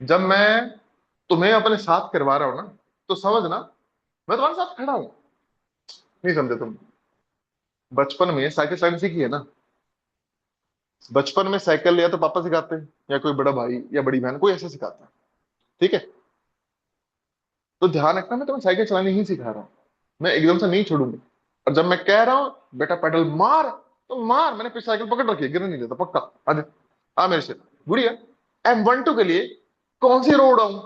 जब मैं तुम्हें अपने साथ करवा रहा हूं ना, तो समझना मैं तुम्हारे साथ खड़ा हूं। नहीं समझे तुम? बचपन में साइकिल चलानी सीखी है ना, बचपन में साइकिल या तो पापा सिखाते हैं, या कोई बड़ा भाई या बड़ी बहन, कोई ऐसे सिखाता है, ठीक है। तो ध्यान रखना, मैं तुम्हें साइकिल चलानी ही सिखा रहा हूँ, मैं एकदम से नहीं छोड़ूंगा। और जब मैं कह रहा हूं बेटा पेडल मार, तो मार, मैंने पीछे साइकिल पकड़ रखी है, गिरने नहीं देता पक्का। आ आ मेरे से, गुड़िया M12 के लिए कौन सी रोड आऊं?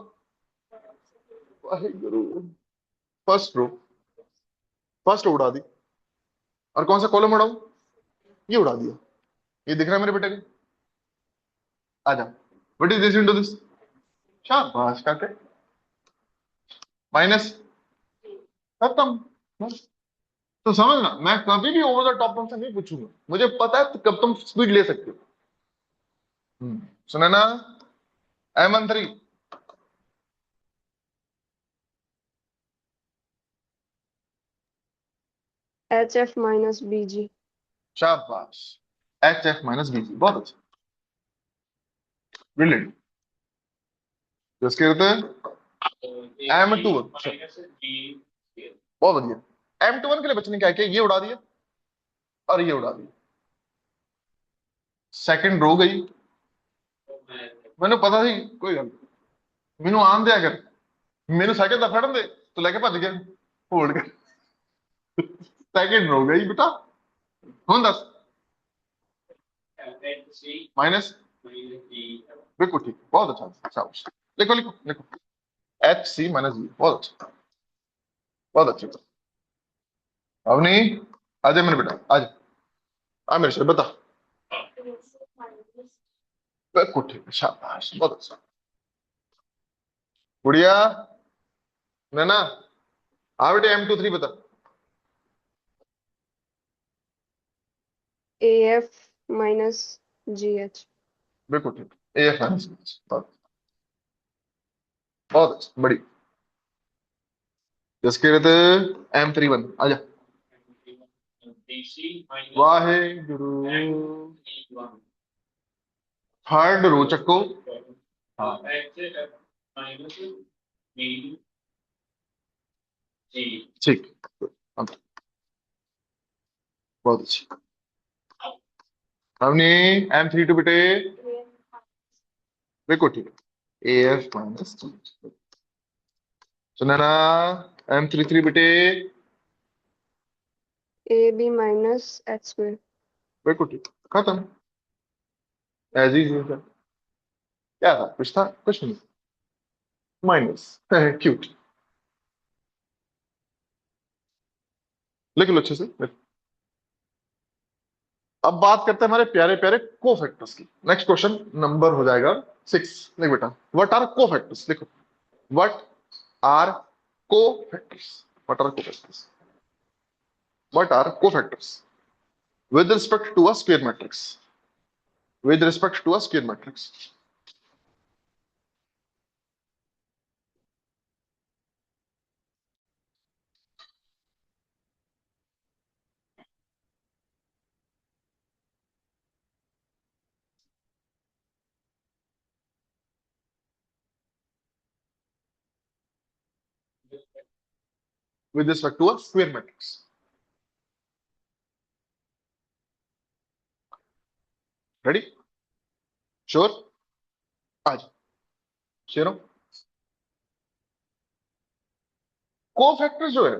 गुरु, फर्स्ट रो, फर्स्ट उड़ा दी, और कौन सा कॉलम उड़ाऊं? ये उड़ा दिया, ये दिख रहा है मेरे बेटे को, आ जा, what is this into this, शाबाश काके, माइनस, खत्म बस। तो समझना, मैं कभी भी ओवर द टॉप तुमसे नहीं पूछूंगा, मुझे पता है कब तुम स्पीड ले सकते हो। सुना ना, M13, HF माइनस BG। शाबाश, HF-BG, बहुत अच्छा, ब्रिलियंट। इसके होते हैं M21, बहुत बढ़िया। M21 के लिए बच्चे ने क्या किया, ये उड़ा दिया और ये उड़ा दिया, सेकंड रो गई। मैंने पता थी कोई गल, मैनू आन दिया कर, मैनू साइकिल फड़न दे, तो लेके भज गया होल्ड कर, सेकंड रो गई बेटा, कौन 10 माइनस, बिल्कुल ठीक, बहुत अच्छा, शाबाश। लिखो लिखो लिखो, एच सी माइनस बी, बहुत अच्छा, बहुत अच्छा। अवनी, आजा मेरे बेटा, आज आ मेरे से बता। बिल्कुल ठीक, शाबाश, बहुत अच्छा। गुड़िया, नैना, हाँ बेटे, M23 बता। A F minus ji H. बिल्कुल ठीक, ए एफ माइनस, बहुत बहुत अच्छा, बड़ी। जिसके रहते M31, आजा। Wahe Guru, third row चक्को। हाँ ठीक, अब बहुत अच्छी। हमने M32 बेटे, बिल्कुल ठीक, ए एफ माइनस, सुनना, M33 बेटे, A B minus H square. बिल्कुल ठीक, खत्म, एज इज। क्या था, कुछ था, कुछ नहीं, माइनस, क्यूट। लिख लो अच्छे से। अब बात करते हैं हमारे प्यारे प्यारे कोफैक्टर्स की। नेक्स्ट क्वेश्चन नंबर हो जाएगा 6। लिख बेटा, व्हाट आर कोफैक्टर्स, लिखो, what are cofactors, what are cofactors, what are cofactors with respect to a square matrix, with respect to a square matrix, with respect to a square matrix, ready, sure, आज शेरो। कोफैक्टर जो है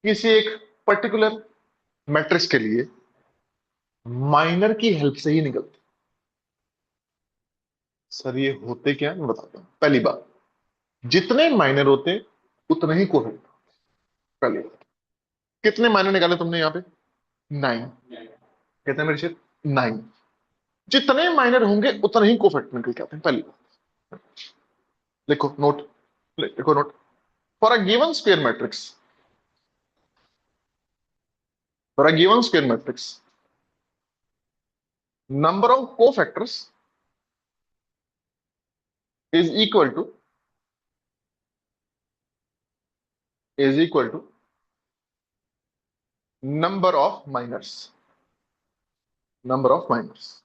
किसी एक पर्टिकुलर मैट्रिक्स के लिए माइनर की हेल्प से ही निकलते। सर ये होते क्या है, मैं बताता हूँ। पहली बात, जितने माइनर होते उतने ही कोफैक्टर। पहली बात, कितने माइनर निकाले तुमने यहाँ पे, 9, कितने मेरे शेर, 9। जितने माइनर होंगे उतने ही कोफैक्टर निकल के आते हैं, पहली बात। लिखो नोट, लिखो note, for a given square matrix, for a given square matrix, number of cofactors is equal to number of minors, number of minors,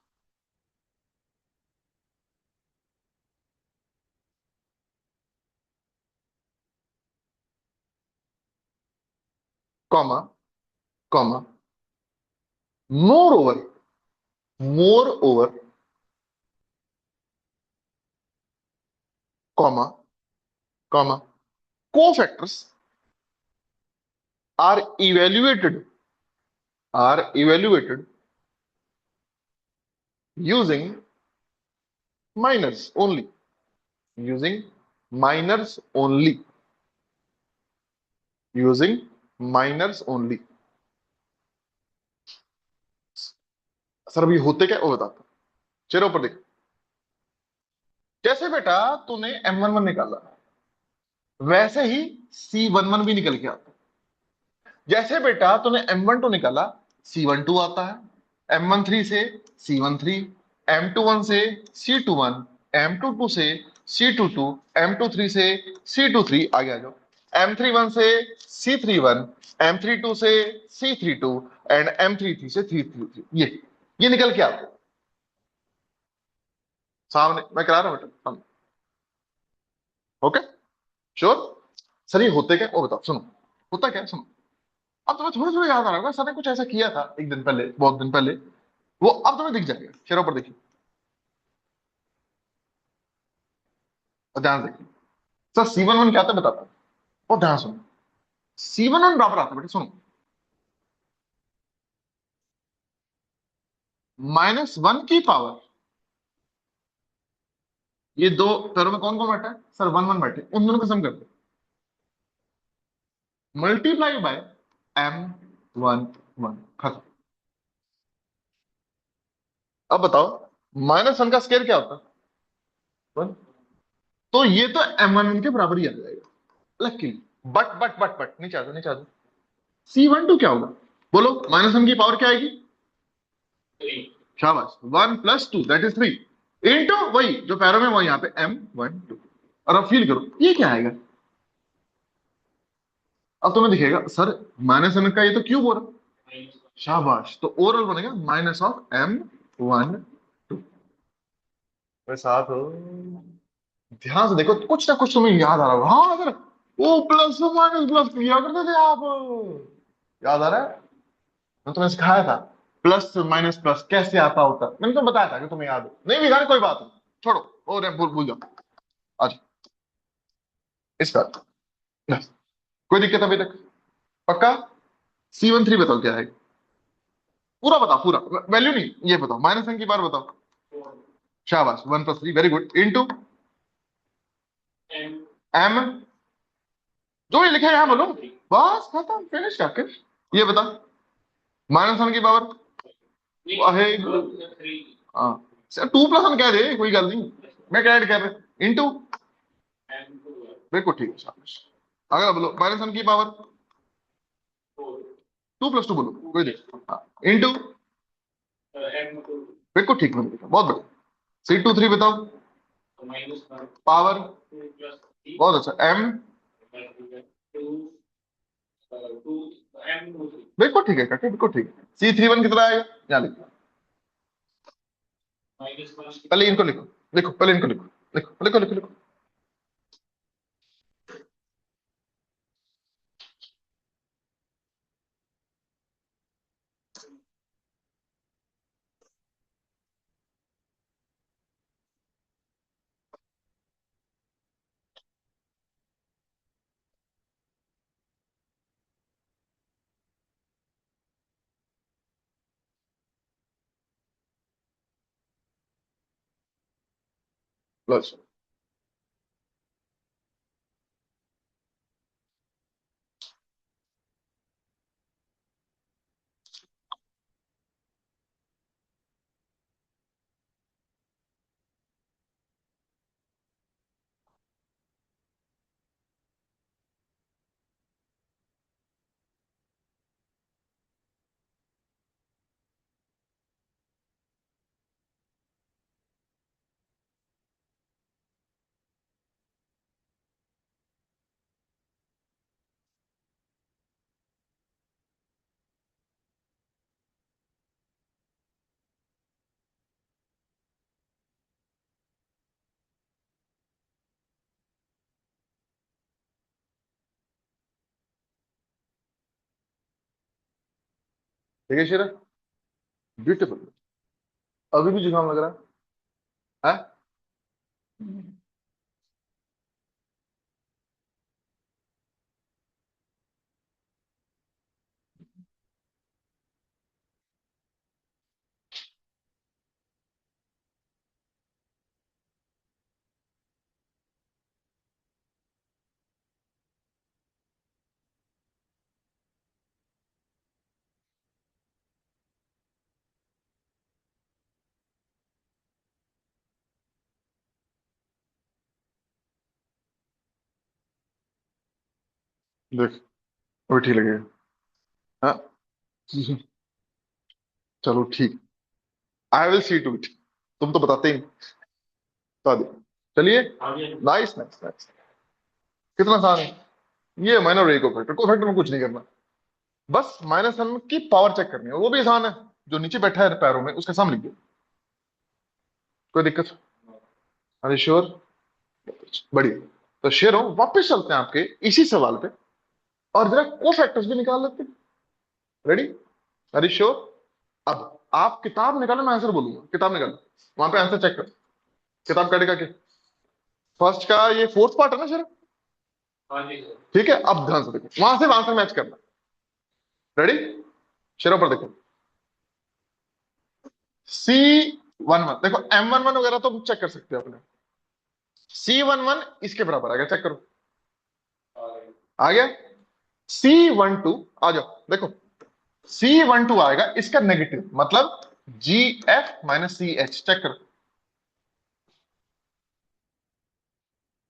comma, comma, moreover, moreover, comma, comma, cofactors are evaluated using minors only, using minors only, using minors only। Sir अभी होते क्या, वो बताता हूं। चलो ऊपर देख, जैसे बेटा तूने M11 निकाला, वैसे ही C11 भी निकल के आता। जैसे बेटा तूने M12 निकाला, C12 आता है। M13 से C13, M21 से C21, M22 से C22, M23 से C23, आगे आ जाओ। M31 से C31, M32 से C32 एंड M33 से C33, ये निकल के आता है सामने, मैं करा रहा हूं बेटा सामने। Okay, sure. सर ये होते क्या, वो बताओ, सुनो, होता क्या है, सुनो। अब तुम्हें थोड़ा थोड़ा याद आ रहा होगा, सर ने कुछ ऐसा किया था एक दिन पहले, बहुत दिन पहले, वो अब तुम्हें दिख जाएगा। शेरों पर देखिए, और ध्यान से देखिए। सर C11 क्या था बताता हूँ, और ध्यान सुनो। C11 बराबर आता है बेटा, सुनो, -1 की पावर, ये दो पैरों में कौन कौन बैठा है सर, 1 1 बैठे, उन दोनों का सम करते, मल्टीप्लाई बाय m1 1, खत्म। अब बताओ -1 का स्क्वायर क्या होता है, 1। तो ये तो m1 के बराबर ही आ जाएगा लकीली। बट नीचे आ जाओ, नीचे आ जाओ। C12 क्या होगा, बोलो, -1 की पावर क्या आएगी, शाबाश, 1 + 2 दैट इज 3, इंटू वही जो पैरों में, वो यहाँ पे m12। और अब फील करो ये क्या आएगा, अब तुम्हें दिखेगा सर -1 का ये तो क्यूब हो रहा, शाबाश, तो ओवरऑल बनेगा -m12। मेरे साथ हो, ध्यान से देखो, कुछ ना कुछ तुम्हें याद आ रहा होगा, हाँ सर, वो प्लस माइनस प्लस किया करते थे आप, याद आ रहा है, मैं तुम्हें सिखाया था प्लस माइनस प्लस कैसे आता होता, मैंने तो बताया था कि तुम्हें याद हो नहीं भी यार, कोई बात नहीं, छोड़ो, और भूल भूल जाओ। आज इस बात, कोई दिक्कत अभी तक, पक्का। C13 बताओ क्या है, पूरा बताओ, पूरा, वैल्यू नहीं, ये बताओ, -1 की बार बताओ, शाबाश, 1 + 3 वेरी गुड, इंटू m, जो ये लिखा है यहाँ बोलो, बस खत्म, फिनिश करके, ये बता, -1 की पावर, वाहे, हाँ सर, 2 + 1 कह दे, कोई गल नहीं, मैं क्या ऐड कर रहे, इंटू, बिल्कुल ठीक है, शाबाश। अगला बोलो, -1 की पावर, 2 + 2 बोलो, कोई देख, हाँ, इंटू, बिल्कुल ठीक, मैंने लिखा, बहुत बढ़िया। C23 बताओ, पावर, बहुत अच्छा, m, बिल्कुल ठीक है काके, बिल्कुल ठीक है। C31 कितना आएगा, यहाँ लिखो, पहले इनको लिखो, लिखो पहले इनको लिखो, लिखो लिखो लिखो लिखो, प्लस, ठीक है शेरा, ब्यूटीफुल, अभी भी जुकाम लग रहा है, हाँ? देख, अभी ठीक लगेगा, हाँ, चलो ठीक, I will see to it, तुम तो बताते ही नहीं, बता दे, चलिए, नाइस नाइस नाइस, कितना आसान है, ये माइनर रे को फैक्टर में कुछ नहीं करना, बस -1 की पावर चेक करनी है, वो भी आसान है, जो नीचे बैठा है पैरों में उसका सम लिख दो, कोई दिक्कत, अरे श्योर, बढ़िया, तो शेर हो, वापस चलते हैं आपके इसी सवाल पे, और जरा को फैक्टर्स भी निकाल लेते हैं, रेडी, अरे श्योर, अब आप किताब निकालो, मैं आंसर बोलूंगा, किताब निकालो, वहां पे आंसर चेक करो, किताब काटेगा के, फर्स्ट का ये फोर्थ पार्ट है ना शेर, ठीक है, अब ध्यान से देखो, वहां से आंसर मैच करना, रेडी, शेरों पर देखो, C11 देखो, M11 वगैरह तो चेक कर सकते हो अपने। C11 इसके बराबर आ गया, चेक करो। आ गया। C12 आ जाओ देखो, C12 आएगा इसका नेगेटिव, मतलब GF-CH, चेक करो।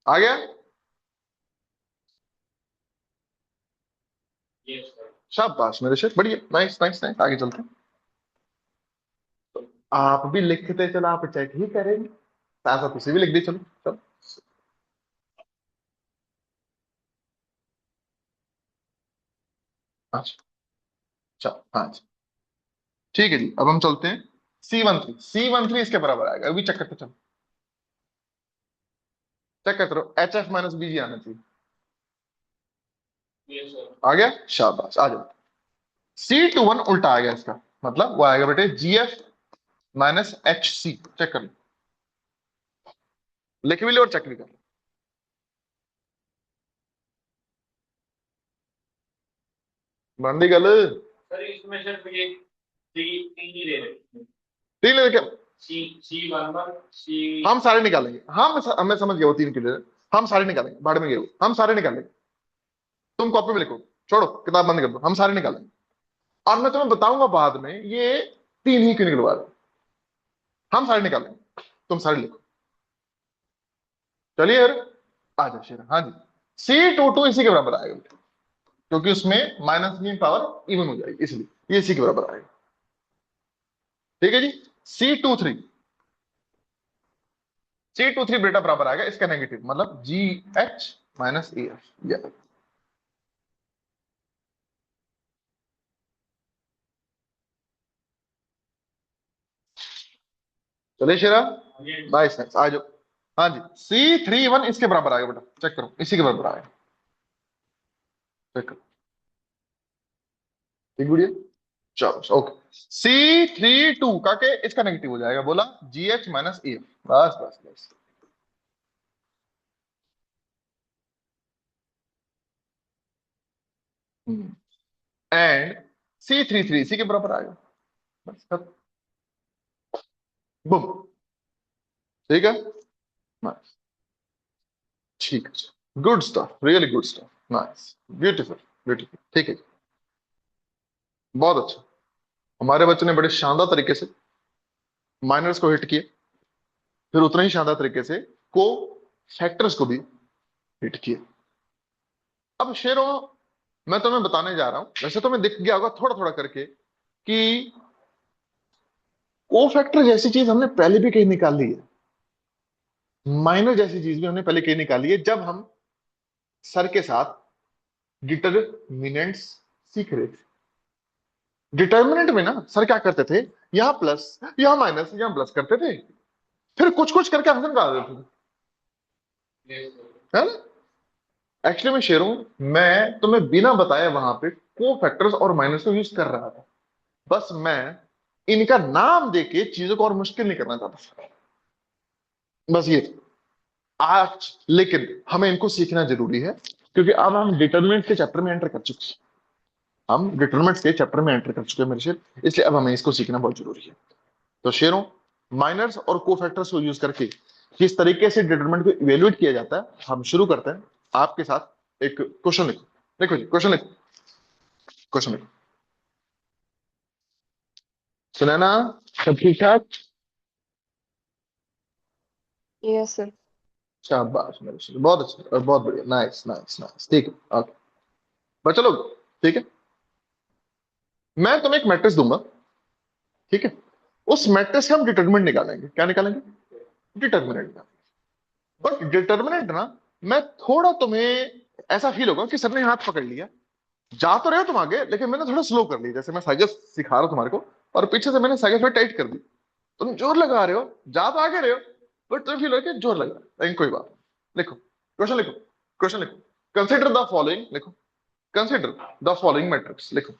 आ गया। शाबाश मेरे शेख, बढ़िया, नाइस नाइस नाइस, आगे चलते हैं। आप भी लिखते चलो, आप चेक ही करेंगे, साथ साथ उसे भी लिख दी, चलो चलो। अच्छा। चलो हाँ जी। ठीक है जी, अब हम चलते हैं। C13 इसके बराबर आएगा, अभी चेक करते चलो। चेक करते रहो, HF-BG आना चाहिए। आ गया, शाबाश, आ जाओ। C21 उल्टा आ गया इसका, मतलब वो आएगा बेटे GF-HC, चेक कर लो। लिख भी लो और चेक भी कर लो। बंदी गल। सर इसमें सिर्फ ये तीन ही दे रहे। तीन लेके C11 सी। हम सारे निकालेंगे, हम हमें समझ गया वो तीन किलो। हम सारे निकालेंगे, भाड़ में गए वो। हम सारे निकालेंगे। तुम कॉपी में लिखो, छोड़ो किताब बंद कर दो, हम सारे निकालेंगे। और मैं तुम्हें बताऊंगा बाद में ये तीन ही क्यों निकलवा रहे। हम सारे निकालेंगे, तुम सारे लिखो। चलिए यार, आ जाओ शेर, हाँ जी। C22 इसी के बराबर आएगा बेटा, क्योंकि उसमें माइनस की पावर इवन हो जाएगी, इसलिए ये इसी के बराबर आएगा। ठीक है जी। C23, C23 बेटा बराबर आएगा इसका नेगेटिव, मतलब GH-AF। चलिए शेरा, नाइस नाइस, आ जाओ। हाँ जी, C31 इसके बराबर आएगा बेटा, चेक करो, इसी के बराबर आएगा, चेक करो। ठीक बढ़िया। चलो ओके। C32 का के इसका नेगेटिव हो जाएगा, बोला GH-AF। बस बस बस। एंड C33 इसी के बराबर आएगा, बस खत्म। बुम। ठीक है। नाइस। ठीक है, good stuff, really good stuff, nice, beautiful beautiful. ठीक है, बहुत अच्छा। हमारे बच्चे ने बड़े शानदार तरीके से माइनर्स को हिट किए, फिर उतना ही शानदार तरीके से को फैक्टर्स को भी हिट किए। अब शेरों, मैं तुम्हें बताने जा रहा हूं, वैसे तुम्हें दिख गया होगा थोड़ा थोड़ा करके कि को फैक्टर जैसी चीज हमने पहले भी कहीं निकाल ली है, माइनर जैसी चीज भी हमने पहले कहीं निकाली है, जब हम सर के साथ डिटरमिनेंट्स सीख रहे थे। डिटर्मिनेंट में ना सर क्या करते थे, यहां प्लस यहां माइनस यहां प्लस करते थे, फिर कुछ कुछ करके आंसर निकाल देते थे, है ना। एक्चुअली मैं शेर हूं, मैं तुम्हें बिना बताए वहां पे को फैक्टर्स और माइनस को यूज कर रहा था, बस मैं इनका नाम देके चीजों को और मुश्किल नहीं करना चाहता, बस ये। आज लेकिन हमें इनको सीखना जरूरी है, क्योंकि अब हम डिटर्मिनेंट के चैप्टर में एंटर कर चुके हैं। हम डिटर्मिनेंट्स के चैप्टर में एंटर कर चुके हैं मेरे शेर, इसलिए अब हमें इसको सीखना बहुत जरूरी है। तो शेरों, माइनर्स और कोफैक्टर्स को यूज करके किस तरीके से डिटरमिनेंट को इवेल्युएट किया जाता है, हम शुरू करते हैं। आपके साथ एक क्वेश्चन लिखो, लिखो जी क्वेश्चन लिखो, क्वेश्चन लिखो। सुनैना, सब ठीक ठाक? Yes sir. शाबाश मेरे शेर, बहुत अच्छा और बहुत बढ़िया, नाइस नाइस नाइस, ठीक है ओके। बच्चा लोग, ठीक है, मैं तुम्हें एक मैट्रिक्स दूंगा, ठीक है। उस मैट्रिक्स से हम डिटरमिनेंट निकालेंगे, क्या निकालेंगे? डिटरमिनेंट। बट डिटरमिनेंट ना, मैं थोड़ा तुम्हें ऐसा फील होगा कि सर ने हाथ पकड़ लिया, जा तो रहे हो तुम आगे, लेकिन मैंने थोड़ा स्लो कर लिया, जैसे मैं साइकिल सिखा रहा हूं तुम्हारे को, और पीछे से मैंने साइकिल थोड़ा टाइट कर दी। तुम जोर लगा रहे हो, जा तो आगे रहे हो, बट तुम्हें फील हो कि जोर लग रहा है, लेकिन कोई बात नहीं। लिखो क्वेश्चन, लिखो क्वेश्चन, लिखो। कंसिडर द फॉलोइंग, लिखो। कंसिडर द फॉलोइंग मैट्रिक्स, लिखो।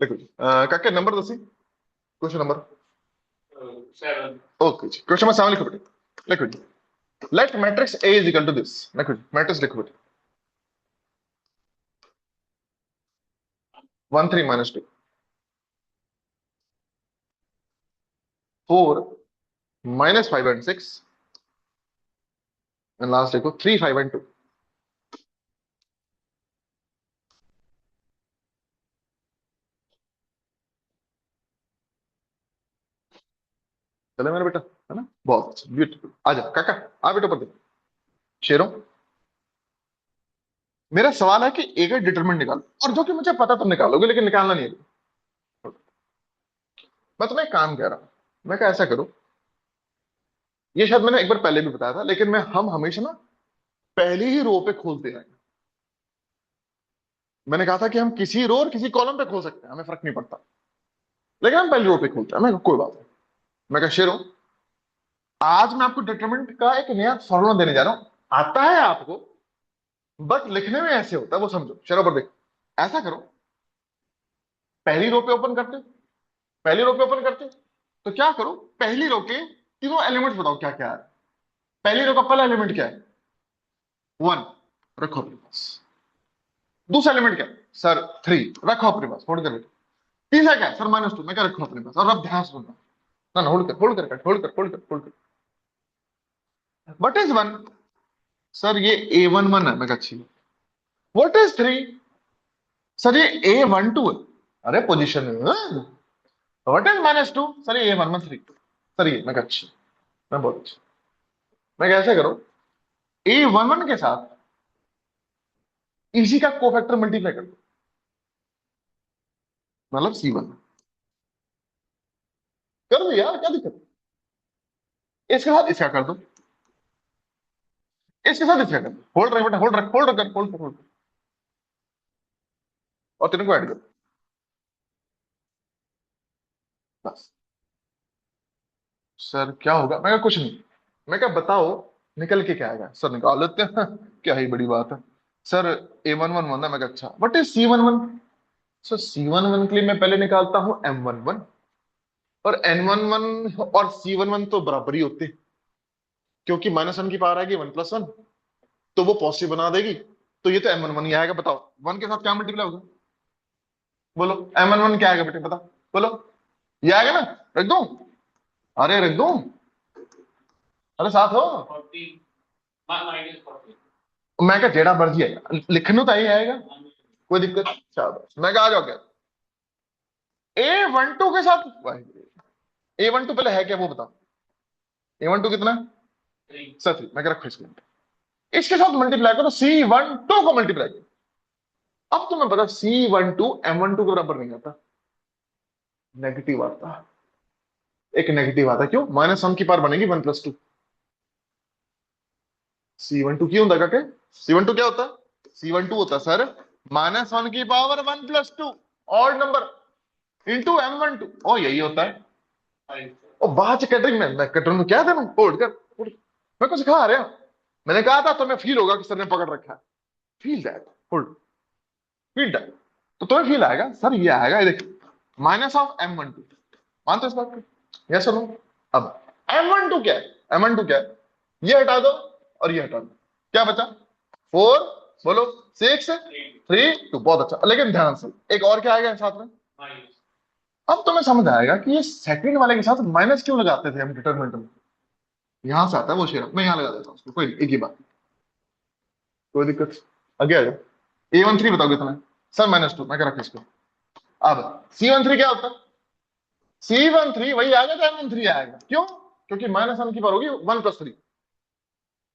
लिखो जी, काके नंबर दसी, क्वेश्चन नंबर 7। ओके जी, क्वेश्चन नंबर 7 लिखो बेटे, लिखो जी। Let matrix A is equal to this, लिखो जी, मैट्रिक्स लिखो बेटे। 1 3 -2, 4 -5 and 6 एंड लास्ट देखो 3 5 and 2। चले मेरा बेटा, है ना, बहुत ब्यूटीफुल। आजा काका, आ बेटा पर। शेरों, मेरा सवाल है कि ए का डिटरमिनेंट निकालो, और जो कि मुझे पता तुम निकालोगे, लेकिन निकालना नहीं है। मैं तुम्हें एक काम कह रहा हूं, मैं क्या ऐसा करूं, ये शायद मैंने एक बार पहले भी बताया था, लेकिन हम हमेशा ना पहली ही रो पे खोलते हैं। मैंने कहा था कि हम किसी रो और किसी कॉलम पे खोल सकते हैं, हमें फर्क नहीं पड़ता, लेकिन हम पहली रो पे खोलते हैं। मैं कहा, कोई बात नहीं। मैं कहा शेरों, आज मैं आपको डिटरमिनेंट का एक नया फॉर्मूला देने जा रहा हूं, आता है आपको, बट लिखने में ऐसे होता है, वो समझो। शेरों पर देखो, ऐसा करो, पहली रो पे ओपन करते, पहली रो पे ओपन करते, तो क्या करो, पहली रो के तीनों एलिमेंट्स बताओ क्या क्या है। पहली रो का पहला एलिमेंट क्या है, 1, रखो अपने पास। दूसरा एलिमेंट क्या है सर, 3, रखो अपने पास, होल्ड कर। तीसरा क्या है सर, -2, मैं क्या रखो अपने पास। और अब ध्यान से सुनना, ना होल्ड कर, होल्ड कर, होल्ड कर, होल्ड कर, होल्ड कर। व्हाट इज 1 सर, ये A11 है। मैं कहा अच्छी। व्हाट इज 3 सर, ये A12 है। अरे पोजीशन। व्हाट इज -2 सर, ये A13 सर, ये। मैं कहा अच्छी, मैं बहुत अच्छी। मैं कैसे करो, A11 के साथ इसी का कोफैक्टर मल्टीप्लाई कर दो, मतलब C1। कर दो यार, क्या दिक्कत है। इसके साथ इसका कर दो, इसके साथ इसका कर दो। होल्ड रख बेटा, होल्ड रख, होल्ड कर, होल्ड कर, होल्ड कर, और तीनों को ऐड कर, बस। सर क्या होगा, मैं कहा कुछ नहीं। मैं कहा बताओ निकल के क्या आएगा। सर निकाल लेते हैं, क्या ही बड़ी बात है। सर A11 है। मैं कहा अच्छा, what is C11 sir, C11 के लिए मैं पहले निकालता हूं M11, और N11 और C11 तो बराबर ही होते हैं, क्योंकि -1 की पावर आएगी 1 + 1, तो वो पॉजिटिव बना देगी, तो ये तो M11 ही आएगा। बताओ 1 के साथ क्या मल्टीप्लाई होगा, बोलो। M11 क्या आएगा बेटे, बताओ, बोलो। ये आएगा ना, रख दूं, अरे रख दूं, अरे साथ हो। 40 -40 मैं क्या जेड़ा मर्जी आएगा, लिखने तो ही आएगा, कोई दिक्कत। शाबाश, मैं क्या आ जाओ क्या। A12 के साथ A12 पहले है क्या वो बताओ। A12 कितना है? 3 सर 3। मैं क्या रखो इसको, इसके साथ मल्टीप्लाई करो, C12 को मल्टीप्लाई करो। अब तुम्हें पता C12 M12 के बराबर नहीं आता, नेगेटिव आता। एक नेगेटिव आता, क्यों, -1 की पावर बनेगी 1 + 2। C12 क्यों होता है, C12 क्या होता है, C12 होता है सर -1 की power 1 + 2 odd number into M12, ओ यही होता है। 5 और बाद कैटरिंग में मैं कैटरिंग में क्या था, होल्ड कर, होल्ड। मैं कुछ सिखा रहा हूं, मैंने कहा था तुम्हें फील होगा कि सर ने पकड़ रखा है, feel that, hold, feel that. तो तुम्हें फील आएगा सर, ये आएगा, ये देख, -M12। मानते हो इस बात को, यस और नो। अब M12 क्या है, M12 क्या है, ये हटा दो और ये हटा दो, क्या बचा, 4, बोलो, 6 3 2, बहुत अच्छा। लेकिन ध्यान से, एक और क्या आएगा साथ में। अब तुम्हें समझ आएगा कि ये सेकंड वाले के साथ माइनस क्यों लगाते थे हम डिटरमिनेंट में। यहां से आता है वो शेर, मैं यहां लगा देता हूँ उसको, कोई नहीं, एक ही बात, कोई दिक्कत। आगे आ जाओ। A13 बताओ कितना है सर, -2। मैं क्या रखा इसको। अब C13 क्या होता है, C13 वही आएगा जो M13 आएगा, क्यों, क्योंकि -1 की पावर होगी 1 + 3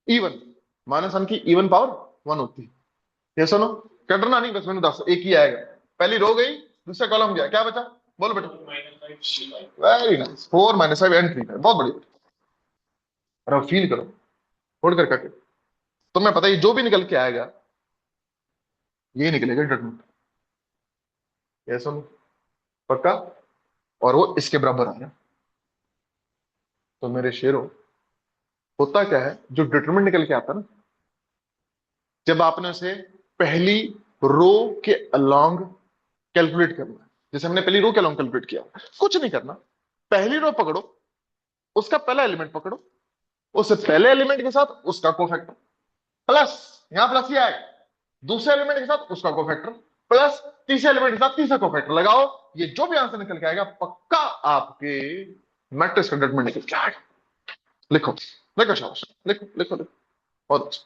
इवन, -1 की इवन पावर 1 होती है। ये सुनो, कटना नहीं, बस मैंने 10 एक ही आएगा। पहली रो गई, दूसरा कॉलम गया, क्या बचा, बोलो बेटा। वेरी नाइस, 4 -5 एंड 3, बहुत बढ़िया। और अब फील करो, होल्ड कर करके, तुम्हें पता है जो भी निकल के आएगा ये निकलेगा डिटरमिनेंट, ये सुनो, पक्का। और वो इसके बराबर आया। तो मेरे शेरों, होता क्या है, जो डिटरमिनेंट निकल के आता है ना, जब आपने उसे पहली रो के अलोंग कैलकुलेट करना है, जैसे हमने पहली रो के अलोंग कैलकुलेट किया, कुछ नहीं करना, पहली रो पकड़ो, उसका पहला एलिमेंट पकड़ो, उस पहले एलिमेंट के साथ उसका कोफैक्टर, प्लस, यहां प्लस ही आएगा, दूसरे एलिमेंट के साथ उसका कोफैक्टर, प्लस तीसरे एलिमेंट के साथ तीसरा कोफैक्टर लगाओ। ये जो भी आंसर निकल के आएगा पक्का आपके मैट्रिक्स का डिटरमिनेंट निकल क्या आएगा? लिखो लिखो शाबाश, लिखो लिखो लिखो, बहुत अच्छा।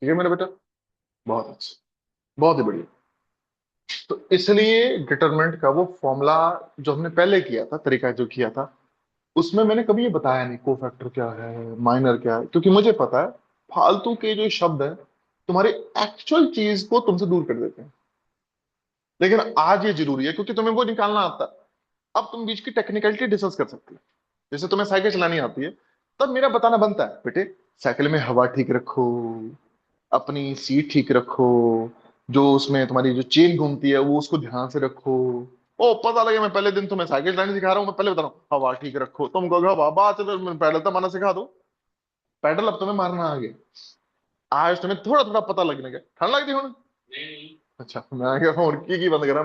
ठीक है मेरा बेटा, बहुत अच्छा, बहुत ही बढ़िया। तो इसलिए डिटरमिनेंट का वो फॉर्मूला जो हमने पहले किया था, तरीका जो किया था, उसमें मैंने कभी ये बताया नहीं कोफैक्टर क्या है, माइनर क्या है, क्योंकि मुझे पता है फालतू के जो शब्द है तुम्हारी एक्चुअल चीज को तुमसे दूर कर देते हैं। लेकिन आज ये जरूरी है क्योंकि तुम्हें वो निकालना आता है। अब तुम बीच की टेक्निकलिटी डिस्कस कर सकते हो। जैसे तुम्हें साइकिल चलानी आती है, तब मेरा बताना बनता है बेटे, साइकिल में हवा ठीक रखो, अपनी सीट ठीक रखो, जो उसमें तुम्हारी जो चेन घूमती है वो उसको ध्यान से रखो। ओ पता लगे मैं पहले दिन तुम्हें साइकिल चलानी सिखा रहा हूँ, मैं पहले बता रहा हूँ हवा ठीक रखो, तुम कहोगे हवा बात, चलो मैं पैडल तो मारना सिखा दो। पैडल अब तुम्हें मारना आ गया, आज तुम्हें थोड़ा थोड़ा पता लगने लगा। ठंड लगती हूँ? नहीं अच्छा, मैं कह रहा हूँ की बंद करा।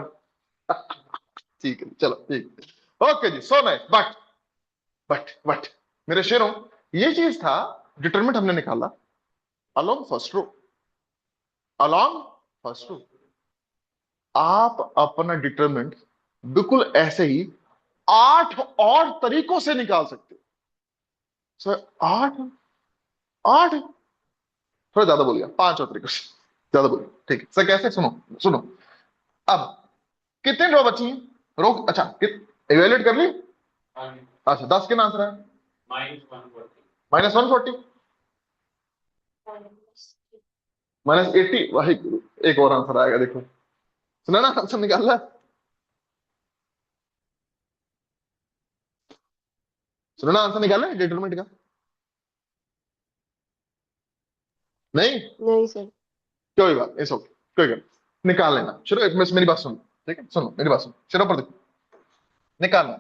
ठीक है चलो ठीक है, ओके जी, सो नाइस। बट मेरे शेरों, ये चीज था, डिटरमिनेंट हमने निकाला along first row, along first row. आप अपना डिटरमिनेंट बिल्कुल ऐसे ही 8 और तरीकों से निकाल सकते हो। सर 8, 8 थोड़ा ज्यादा बोल गया, 5 और तरीकों से ज्यादा बोल गया। ठीक है सर, कैसे? सुनो सुनो, अब कितने रो बची हैं? रो अच्छा इवेल्युएट कर ली? अच्छा 10 कितना आंसर है? -140 -140, -80, वही गुरु, एक और आंसर आएगा देखो। सुना ना आंसर निकाल रहा? सुना ना आंसर निकाल रहा है डिटरमिनेंट का? नहीं? नहीं सर। कोई बात, इट्स ओके, कोई बात, निकाल लेना। चलो मेरी बात सुनो, ठीक है, सुनो मेरी बात सुनो, चलो पर देखो, निकालना।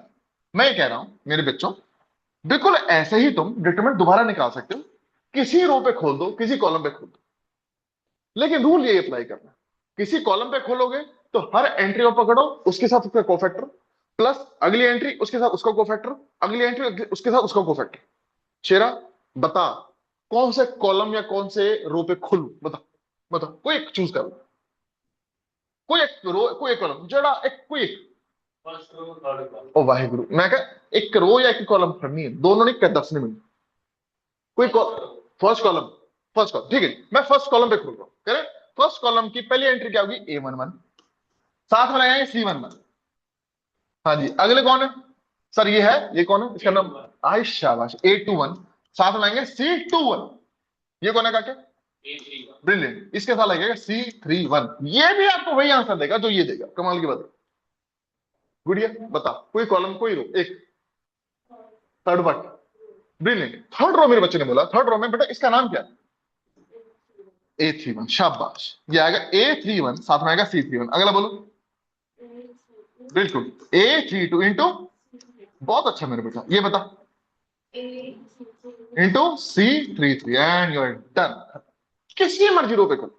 मैं ये कह रहा हूं मेरे बच्चों, बिल्कुल ऐसे ही तुम डिटरमिनेंट दोबारा निकाल सकते हो। किसी रो पे खोल दो, किसी कॉलम पे खोल दो, लेकिन रूल ये अप्लाई करना, किसी कॉलम पे खोलोगे तो हर एंट्री को पकड़ो, उसके साथ उसका कोफैक्टर, प्लस अगली एंट्री उसके साथ उसका कोफैक्टर, अगली एंट्री उसके साथ उसका कोफैक्टर। शेरा बता, कौन से कॉलम या कौन से रो पे खोलूं? बता बता, कोई एक चूज कर, कोई एक रो, कोई एक कॉलम, जरा एक, कोई एक। फर्स्ट रो थर्ड कॉलम ओ वाहिगुरु, मैं कहा एक रो या एक कॉलम पढ़नी है, दोनों नहीं कर 10 मिनट। कोई फर्स्ट कॉलम, फर्स्ट कॉलम ठीक है, मैं फर्स्ट कॉलम पे खोल रहा हूं, करें? फर्स्ट कॉलम की पहली एंट्री क्या होगी? A11, साथ में लगाएंगे C11। हाँ जी, अगले कौन है सर? ये है, ये कौन है? इसका नाम आई शाबाश, A21, साथ में लगाएंगे C21। ये कौन है काके? A31 ब्रिलियंट, इसके साथ लगेगा C31। ये भी आपको वही आंसर देगा जो ये देगा, कमाल की बात है। गुड़िया बता, कोई कॉलम कोई रो एक, third but, brilliant. Third row मेरे बच्चे ने बोला, थर्ड रो में बेटा इसका नाम क्या है? A31, शाबाश। ये आएगा A31, साथ में आएगा C31। अगला बोलो। बिल्कुल, A32 इंटू, बहुत अच्छा मेरे बेटा, ये बता, into C33 and you are done. किसी मर्जी रो पे खोलो,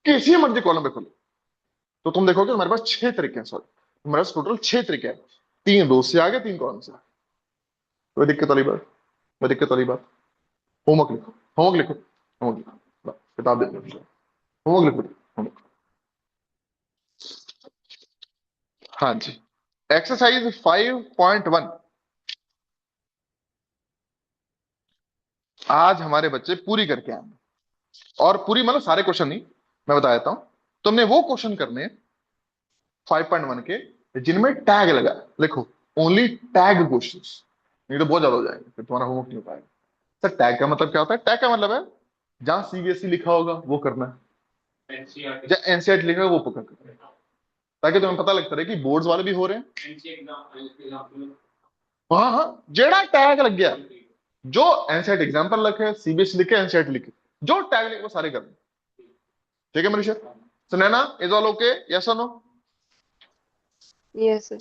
किसी मर्जी कॉलम पे खोलो, तो तुम देखोगे हमारे पास 6 तरीके हैं। सॉरी, हमारे पास टोटल 6 तरीके हैं, 3 रो से आगे 3 कॉलम से। कोई दिक्कत वाली बात, कोई दिक्कत वाली बात? होमवर्क लिखो, होमवर्क लिखो, होमवर्क लिखो, बस, किताब दे दो, होमवर्क लिखो, होमवर्क। हाँ जी, एक्सरसाइज 5.1 आज हमारे बच्चे पूरी करके आए, और पूरी मतलब सारे क्वेश्चन नहीं, मैं बता देता हूं। तुमने वो क्वेश्चन करने 5.1 के जिनमें टैग लगा है। लिखो, ओनली टैग क्वेश्चंस, नहीं तो बहुत ज्यादा हो जाएंगे, फिर तुम्हारा होमवर्क नहीं हो पाएगा। सर टैग का मतलब क्या होता है? टैग का मतलब है जहां सीबीएसई लिखा होगा वो करना है, एनसीईआरटी जहां एनसीईआरटी लिखा होगा वो पकड़ करना है, ताकि तुम्हें पता लगता रहे कि बोर्ड्स वाले भी हो रहे हैं। एनसीई एग्जाम हाँ हाँ, जेड़ा टैग लग गया, जो एनसीईआरटी एग्जाम्पल लिखे, सीबीएसई लिखे, एनसीईआरटी लिखे, जो टैग लिखे वो सारे करना। ठीक है Manisha? Sunaina, is all okay? Yes और नो? Yes sir.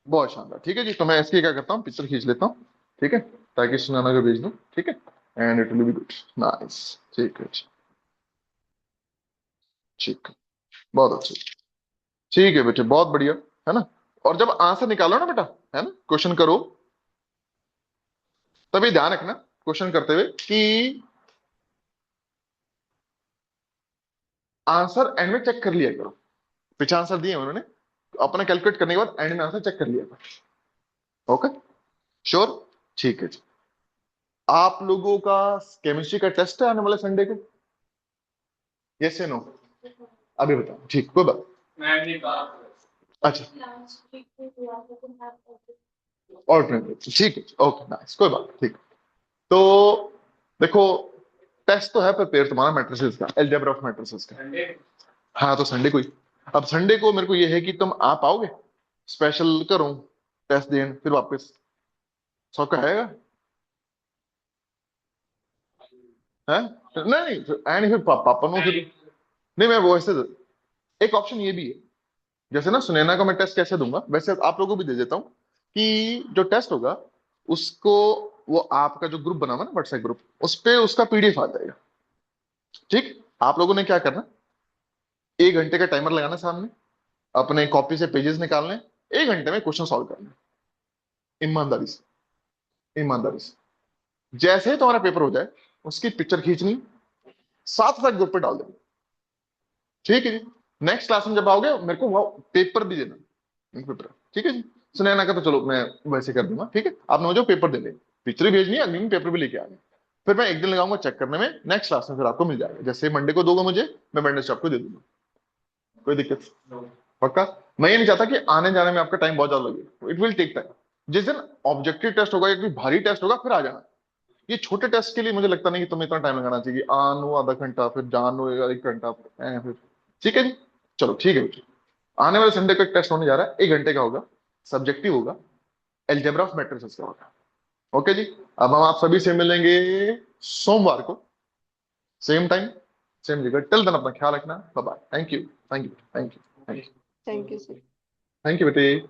बहुत शानदार। ठीक है जी, तो मैं इसकी क्या करता हूँ, पिक्चर खींच लेता हूँ, ठीक है, ताकि सुनैना को भेज दूं। ठीक है, and it will be good, nice. ठीक है जी, ठीक है, बहुत अच्छा। ठीक है बेटे, बहुत बढ़िया, है ना? और जब आंसर निकालो ना बेटा, है ना, क्वेश्चन करो, तभी ध्यान रखना क्वेश्चन करते हुए कि आंसर एंड में चेक कर लिया करो। पीछे आंसर दिए उन्होंने, अपना कैलकुलेट करने के बाद एंड में आंसर चेक कर लिया करो। Okay, sure? ठीक है जी। आप लोगों का केमिस्ट्री का टेस्ट है आने वाले संडे को? यस या नो? अभी बताओ, ठीक, कोई बात। मैम ने कहा अच्छा, ऑल्टरनेट, ठीक है, ओके, नाइस, कोई बात, ठीक। तो देखो, टेस्ट तो है प्रिपेयर तुम्हारा मैट्रिसेस का, अलजेब्रा ऑफ मैट्रिसेस का। संडे हाँ, तो संडे को ही। अब संडे को मेरे को ये है कि तुम आ पाओगे, स्पेशल करूं टेस्ट देन फिर वापस, सौका है? हैं? नहीं नहीं, ऐ नहीं, फिर पापा नो फिर। नहीं, मैं वो ऐसे, एक ऑप्शन ये भी है, जैसे ना सुनैना का मैं टेस्ट कैसे दूंगा, वैसे आप लोगों को भी दे देता हूँ, कि जो टेस्ट होगा उसको, वो आपका जो ग्रुप बना हुआ ना व्हाट्सएप ग्रुप, उस पे उसका पीडीएफ आ जाएगा। ठीक, आप लोगों ने क्या करना, 1 घंटे का टाइमर लगाना सामने, अपने कॉपी से पेजेस निकालने, 1 घंटे में क्वेश्चन सॉल्व करना, ईमानदारी से, ईमानदारी से। जैसे ही तुम्हारा पेपर हो जाए, उसकी पिक्चर खींचनी, साथ साथ ग्रुप पे डाल देनी। ठीक है जी, नेक्स्ट क्लास में जब आओगे मेरे को वो पेपर भी देना, पेपर। ठीक है जी, सुनैना का तो चलो मैं वैसे कर दूंगा। ठीक है, आपने मुझे पेपर दे दे, पिक्चर भी भेजनी है, अगले दिन पेपर भी लेके आने, फिर मैं एक दिन लगाऊंगा चेक करने में, नेक्स्ट क्लास में फिर आपको मिल जाएगा। जैसे मंडे को दोगे मुझे, मैं मंडे से आपको दे दूंगा, कोई दिक्कत? पक्का? मैं ये नहीं चाहता कि आने जाने में आपका टाइम बहुत ज्यादा लगे, इट विल टेक टाइम। जिस दिन ऑब्जेक्टिव टेस्ट होगा या कोई भारी टेस्ट होगा फिर आ जाना। ये छोटे टेस्ट के लिए मुझे लगता नहीं कि तुम्हें इतना टाइम लगाना चाहिए, आनो आधा घंटा, फिर जानो 1 घंटा, फिर। ठीक है जी, चलो ठीक है बेटे। आने वाले संडे को एक टेस्ट होने जा रहा है, 1 घंटे का होगा, सब्जेक्टिव होगा, एल्जेब्रा ऑफ मैट्रिसेस का होगा। ओके जी, अब हम आप सभी से मिलेंगे सोमवार को, सेम टाइम, सेम जगह। टिल देन अपना ख्याल रखना, bye bye, thank you, thank you, thank you, thank you, thank you sir. Thank you बेटे।